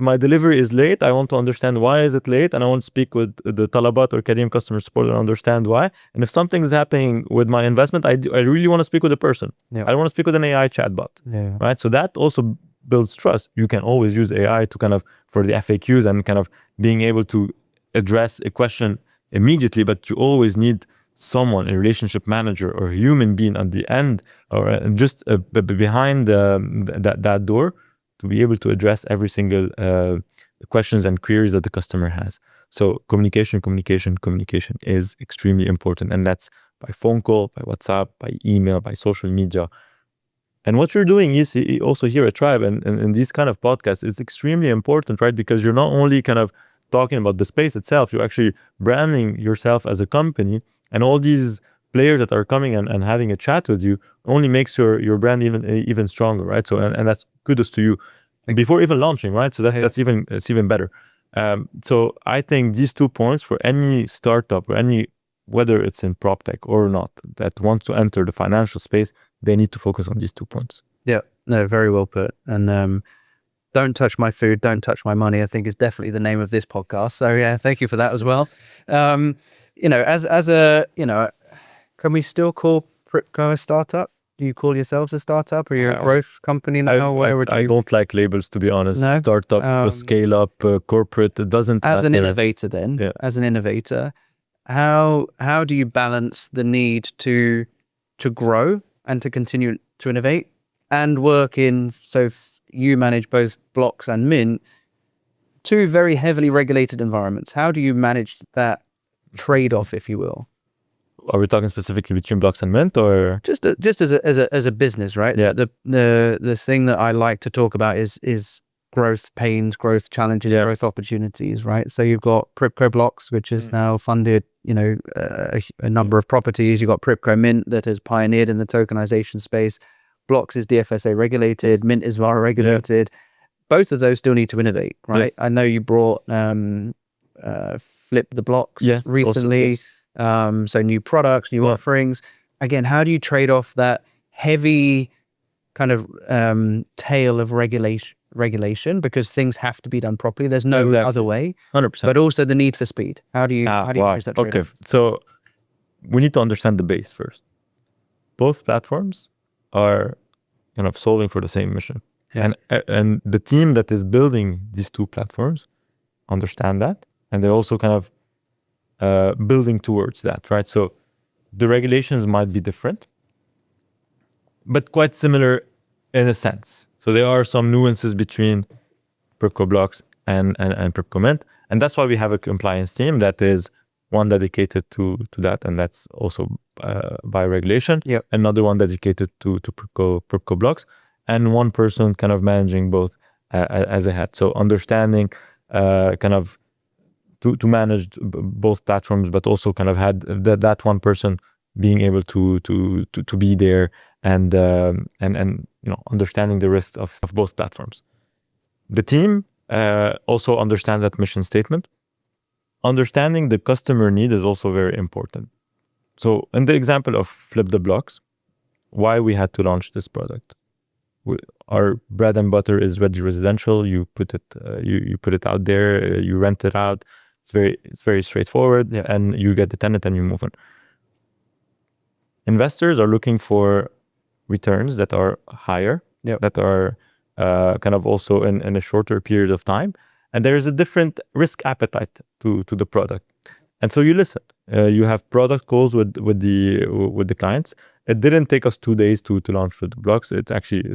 my delivery is late, I want to understand why is it late, and I want to speak with the Talabat or Kareem customer support and understand why. And if something is happening with my investment, I really want to speak with a person. Yeah. I don't want to speak with an AI chatbot. Yeah. Right? So that also builds trust. You can always use AI to kind of, for the FAQs and kind of being able to address a question immediately, but you always need someone, a relationship manager or a human being at the end, or just behind that door, to be able to address every single questions and queries that the customer has. So communication is extremely important, and that's by phone call, by WhatsApp, by email, by social media. And what you're doing is also here at Tribe and these kind of podcasts is extremely important, right? Because you're not only kind of talking about the space itself, you're actually branding yourself as a company. And all these players that are coming and having a chat with you only makes your brand even stronger, right? So and that's kudos to you before even launching, right? So it's even better. So I think these 2 points for any startup or whether it's in prop tech or not, that wants to enter the financial space, they need to focus on these 2 points. Yeah, no, very well put. And don't touch my food, don't touch my money, I think is definitely the name of this podcast. So yeah, thank you for that as well. As a, can we still call Prypco a startup? Do you call yourselves a startup, or you're a growth company now? I don't like labels, to be honest. No? Startup, scale up, corporate, it doesn't as matter. an innovator then, Yeah. as an innovator, how do you balance the need to grow and to continue to innovate and work in, so you manage both Blocks and Mint, 2 very heavily regulated environments. How do you manage that trade-off, if you will? Are we talking specifically between Blocks and Mint, or just as a business, right? Yeah. The thing that I like to talk about is growth pains, growth challenges, Yeah. growth opportunities, right? So you've got Prypco Blocks, which has now funded, a number of properties. You've got Prypco Mint that has pioneered in the tokenization space. Blocks is DFSA regulated, Mint is VARA regulated. Both of those still need to innovate, right? Yes. I know you brought Flip the Blocks recently. Also, yes. So new products, new offerings. Again, how do you trade off that heavy kind of tail of regulation, because things have to be done properly? There's no other way. 100%. But also the need for speed. How do you manage that trade-off? Okay, so we need to understand the base first. Both platforms are kind of solving for the same mission. Yeah. And the team that is building these two platforms understand that, and they're also kind of building towards that, right? So the regulations might be different, but quite similar in a sense. So there are some nuances between Prypco blocks and Prypco Mint, and that's why we have a compliance team that is one dedicated to that, and that's also by regulation. Yep. Another one dedicated to Prypco blocks, and one person kind of managing both as a head. So understanding kind of to manage both platforms, but also kind of had that one person being able to be there and understanding the risks of both platforms. The team also understands that mission statement. Understanding the customer need is also very important. So in the example of Flip the Blocks, why we had to launch this product. Our bread and butter is residential. You put it you put it out there, you rent it out. It's very straightforward, and you get the tenant and you move on. Investors are looking for returns that are higher, that are kind of also in a shorter period of time, and there is a different risk appetite to the product. And so you listen. You have product calls with the clients. It didn't take us 2 days to launch for the blocks. It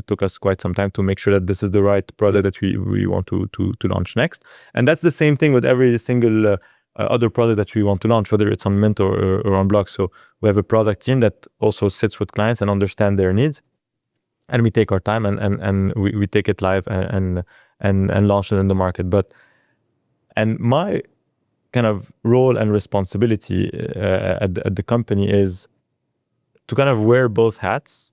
took us quite some time to make sure that this is the right product that we want to launch next. And that's the same thing with every single other product that we want to launch, whether it's on Mint or on Blocks. So we have a product team that also sits with clients and understand their needs. And we take our time and we take it live and launch it in the market. And my kind of role and responsibility at the company is to kind of wear both hats.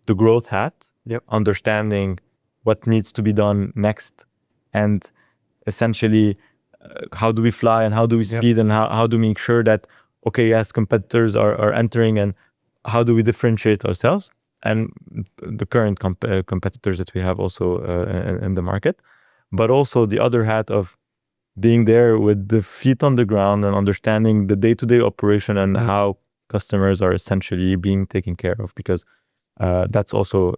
The growth hat, understanding what needs to be done next, and essentially how do we fly and how do we speed and how do we make sure that, okay, yes, competitors are entering, and how do we differentiate ourselves and the current competitors that we have also in the market. But also the other hat of being there with the feet on the ground and understanding the day-to-day operation and how customers are essentially being taken care of, because that's also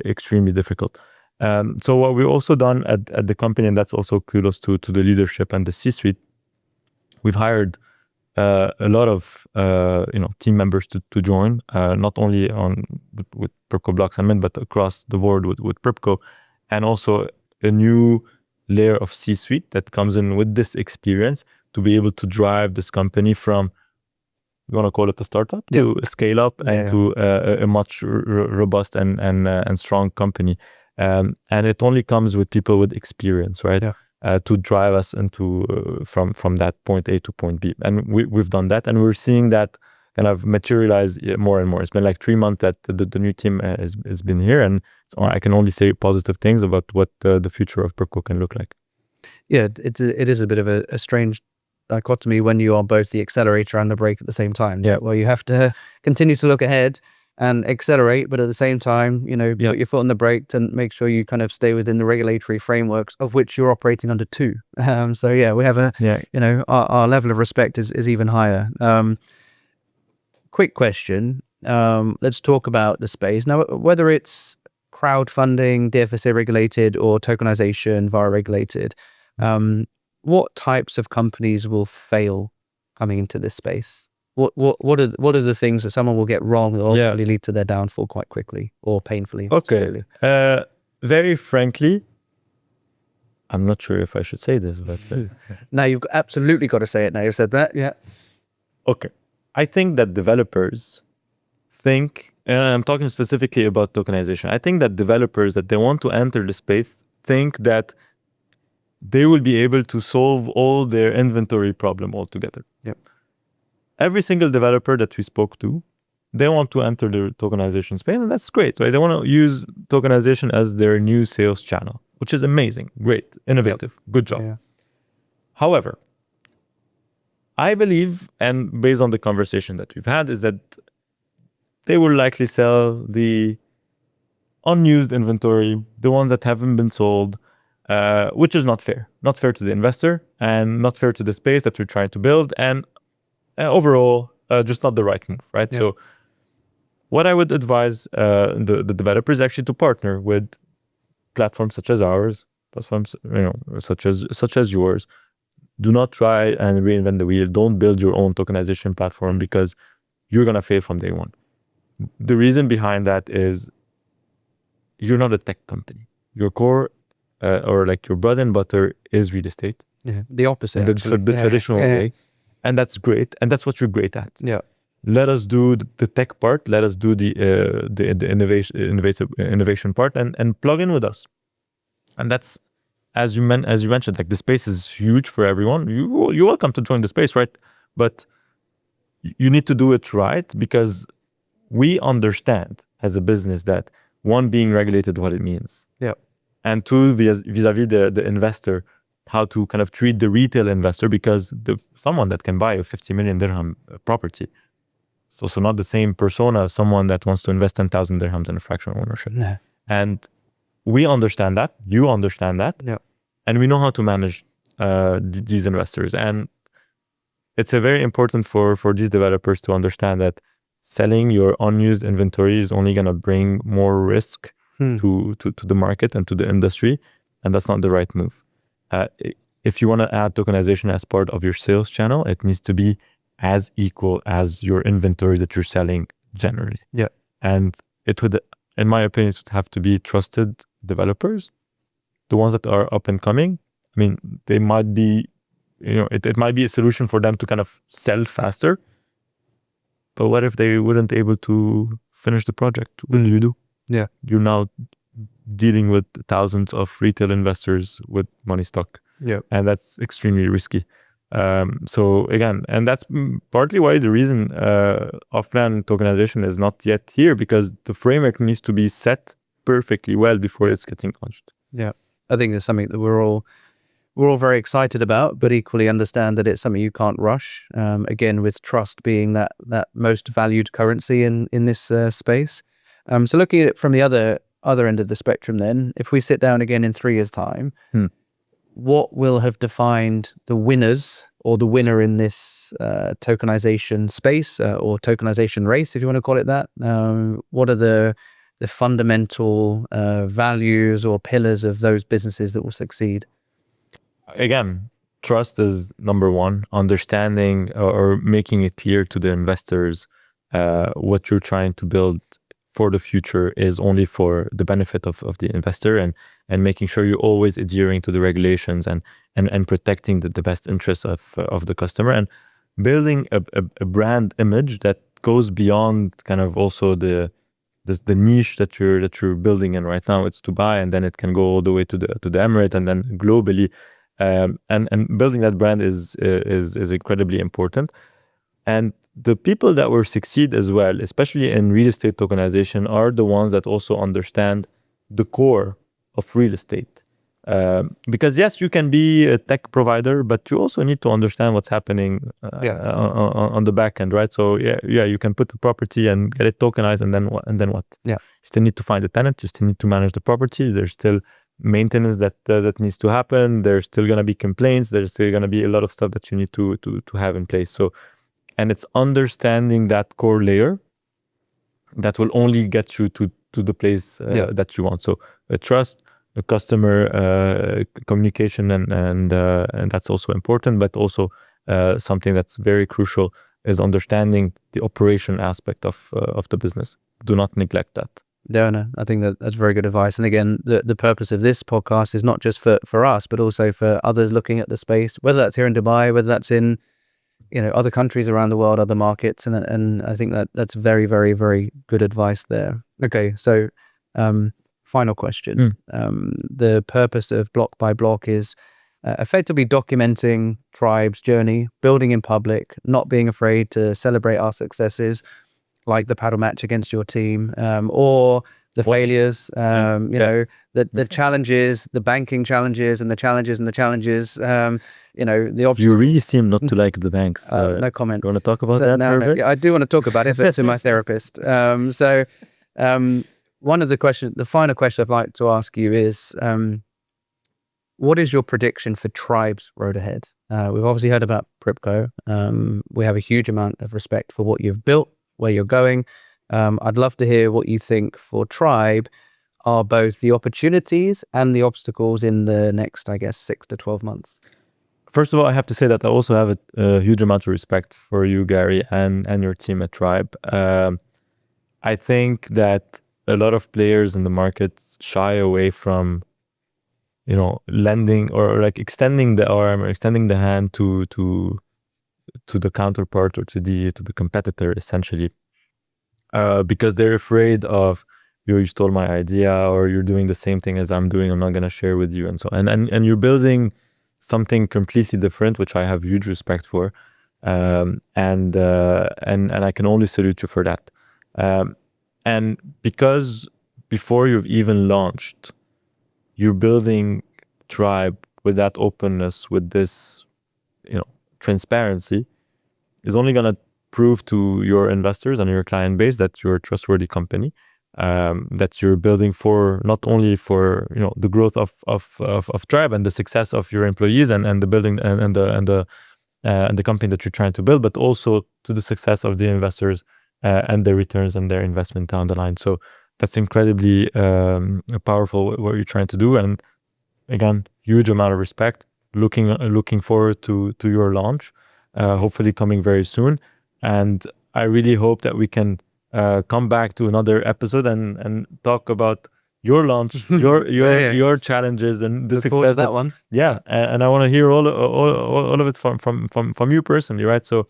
extremely difficult. So what we've also done at the company, and that's also kudos to the leadership and the C-suite, we've hired a lot of team members to join, not only with Prypco Blocks and Mint, but across the board with Prypco, and also a new layer of C-suite that comes in with this experience to be able to drive this company from, you want to call it a startup, to a scale up and to a much robust and strong company. And it only comes with people with experience, right? To drive us into from that point A to point B. And we've done that, and we're seeing that kind of materialize more and more. It's been like 3 months that the new team has been here, and so I can only say positive things about what the future of Prypco can look like. Yeah, it is a bit of a strange dichotomy when you are both the accelerator and the brake at the same time. Well, you have to continue to look ahead and accelerate, but at the same time, put your foot on the brake to make sure you kind of stay within the regulatory frameworks of which you're operating under two. So we have our level of respect is even higher. Quick question. Let's talk about the space now, whether it's crowdfunding, DFSA regulated, or tokenization VAR regulated. What types of companies will fail coming into this space? What are the things that someone will get wrong that will ultimately lead to their downfall quite quickly or painfully? Okay. Very frankly, I'm not sure if I should say this, but now you've absolutely got to say it. Now you've said that, Okay. I think that developers think, and I'm talking specifically about tokenization, I think that developers that they want to enter the space think that they will be able to solve all their inventory problem altogether. Every single developer that we spoke to, they want to enter the tokenization space, and that's great, right? They want to use tokenization as their new sales channel, which is amazing, great, innovative, good job. However, I believe, and based on the conversation that we've had, is that they will likely sell the unused inventory, the ones that haven't been sold, which is not fair. Not fair to the investor and not fair to the space that we're trying to build, and overall, just not the right move, right? So what I would advise the developers actually to partner with platforms such as ours, platforms such as yours. Do not try and reinvent the wheel. Don't build your own tokenization platform because you're gonna fail from day one. The reason behind that is you're not a tech company. Your core or like your bread and butter is real estate. Yeah, the opposite. In the traditional way, and that's great, and that's what you're great at. Yeah. Let us do the tech part. Let us do the innovation part, and plug in with us. And that's as you mentioned, like the space is huge for everyone. You're welcome to join the space, right? But you need to do it right because we understand as a business that one, being regulated, what it means. Yeah. And two, vis-a-vis the investor, how to kind of treat the retail investor, because someone that can buy a 50 million dirham property, it's also not the same persona as someone that wants to invest 10,000 dirhams in a fractional ownership. No. And we understand that, you understand that, Yeah. and we know how to manage these investors. And it's a very important for these developers to understand that selling your unused inventory is only going to bring more risk to the market and to the industry, and that's not the right move. If you want to add tokenization as part of your sales channel, it needs to be as equal as your inventory that you're selling generally. Yeah. And it would, in my opinion, it would have to be trusted developers, the ones that are up and coming. I mean, they might be, it might be a solution for them to kind of sell faster. But what if they weren't able to finish the project? What do you do? Yeah. You're now dealing with thousands of retail investors with money stuck. Yeah. And that's extremely risky. So again, and that's partly why the reason off-plan tokenization is not yet here, because the framework needs to be set perfectly well before it's getting launched. Yeah. I think it's something that we're all very excited about, but equally understand that it's something you can't rush. Again, with trust being that most valued currency in this space. So looking at it from the other end of the spectrum, then, if we sit down again in 3 years' time, what will have defined the winners or the winner in this tokenization space or tokenization race, if you want to call it that? What are the fundamental values or pillars of those businesses that will succeed? Again, trust is number one. Understanding or making it clear to the investors what you're trying to build for the future is only for the benefit of the investor, and making sure you're always adhering to the regulations and protecting the best interests of the customer, and building a brand image that goes beyond kind of also the niche that you're building in right now. It's Dubai, and then it can go all the way to the Emirate, and then globally. And building that brand is incredibly important. And the people that will succeed as well, especially in real estate tokenization, are the ones that also understand the core of real estate. Because yes, you can be a tech provider, but you also need to understand what's happening on the back end, right? So yeah, you can put the property and get it tokenized, and then what? Yeah, you still need to find a tenant. You still need to manage the property. There's still maintenance that needs to happen. There's still gonna be complaints. There's still gonna be a lot of stuff that you need to have in place. So, and it's understanding that core layer that will only get you to the place that you want. So a trust, a customer communication, and that's also important. But also something that's very crucial is understanding the operation aspect of the business. Do not neglect that. No, I think that's very good advice. And again, the purpose of this podcast is not just for us, but also for others looking at the space, whether that's here in Dubai, whether that's in other countries around the world, other markets, and I think that's very, very, very good advice there. Okay, so final question. The purpose of Block by Block is effectively documenting Tribe's journey, building in public, not being afraid to celebrate our successes, like the paddle match against your team, or the failures, the challenges, the banking challenges, and the challenges, the obstacles. You really seem not to like the banks. No comment. You want to talk about that? No, I do want to talk about it, but to my therapist. One of the final question I'd like to ask you is, what is your prediction for Tribe's road ahead? We've obviously heard about Prypco. We have a huge amount of respect for what you've built, where you're going. I'd love to hear what you think for Tribe are both the opportunities and the obstacles in the next, I guess, 6 to 12 months. First of all, I have to say that I also have a huge amount of respect for you, Gary, and your team at Tribe. I think that a lot of players in the market shy away from, lending or like extending the arm or extending the hand to the counterpart or to the competitor, essentially, because they're afraid of, you stole my idea, or you're doing the same thing as I'm doing, I'm not gonna share with you, and so and you're building something completely different, which I have huge respect for, and I can only salute you for that. And because before you've even launched, you're building Tribe with that openness, with this, transparency, is only gonna prove to your investors and your client base that you're a trustworthy company, that you're building for, not only for the growth of Tribe and the success of your employees and the building and the company that you're trying to build, but also to the success of the investors and their returns and their investment down the line. So that's incredibly powerful what you're trying to do, and again, huge amount of respect. Looking forward to your launch, hopefully coming very soon, and I really hope that we can come back to another episode and talk about your launch, your challenges and the Look forward success to that one. Yeah, and I want to hear all of it from you personally, right? So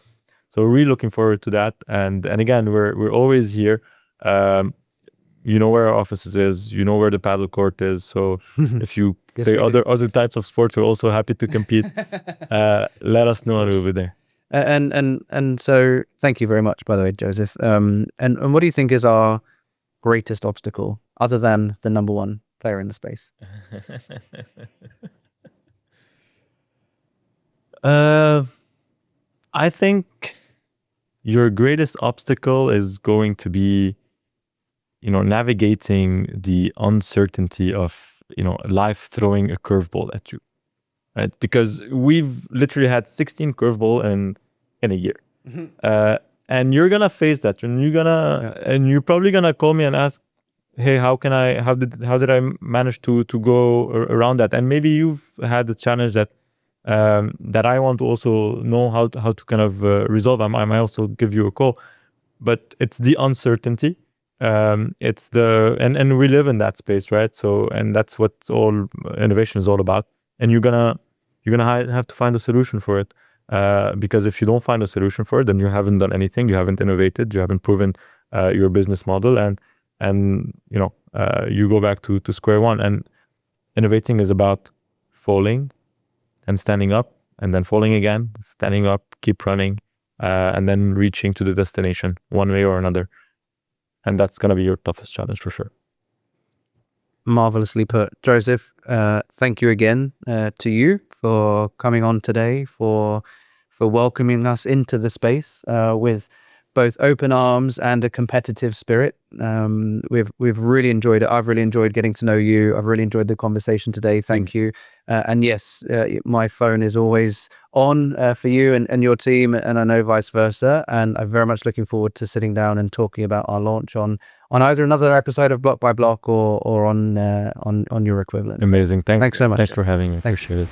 really looking forward to that, and again, we're always here. You know where our offices is, you know where the paddle court is. So if you Yes, play we do. other types of sports, we're also happy to compete. Let us know, and we'll be there. And so thank you very much, by the way, Joseph. And what do you think is our greatest obstacle other than the number one player in the space? I think your greatest obstacle is going to be, navigating the uncertainty of, life throwing a curveball at you, right? Because we've literally had 16 curveball in a year. And you're gonna face that, and and you're probably gonna call me and ask, hey, how did I manage to go around that? And maybe you've had the challenge that that I want to also know how to kind of resolve. I might also give you a call, but it's the uncertainty. It's and we live in that space, right? So, and that's what all innovation is all about. And you're gonna have to find a solution for it, because if you don't find a solution for it, then you haven't done anything, you haven't innovated, you haven't proven your business model, and you go back to square one. And innovating is about falling and standing up, and then falling again, standing up, keep running, and then reaching to the destination one way or another. And that's going to be your toughest challenge for sure. Marvelously put, Joseph. Thank you again to you for coming on today, for welcoming us into the space with both open arms and a competitive spirit. We've really enjoyed it. I've really enjoyed getting to know you. I've really enjoyed the conversation today. Thank you. And yes, my phone is always on for you and your team, and I know vice versa. And I'm very much looking forward to sitting down and talking about our launch on either another episode of Block by Block or on your equivalent. Amazing. Thanks so much. Thanks for having me. Appreciate it.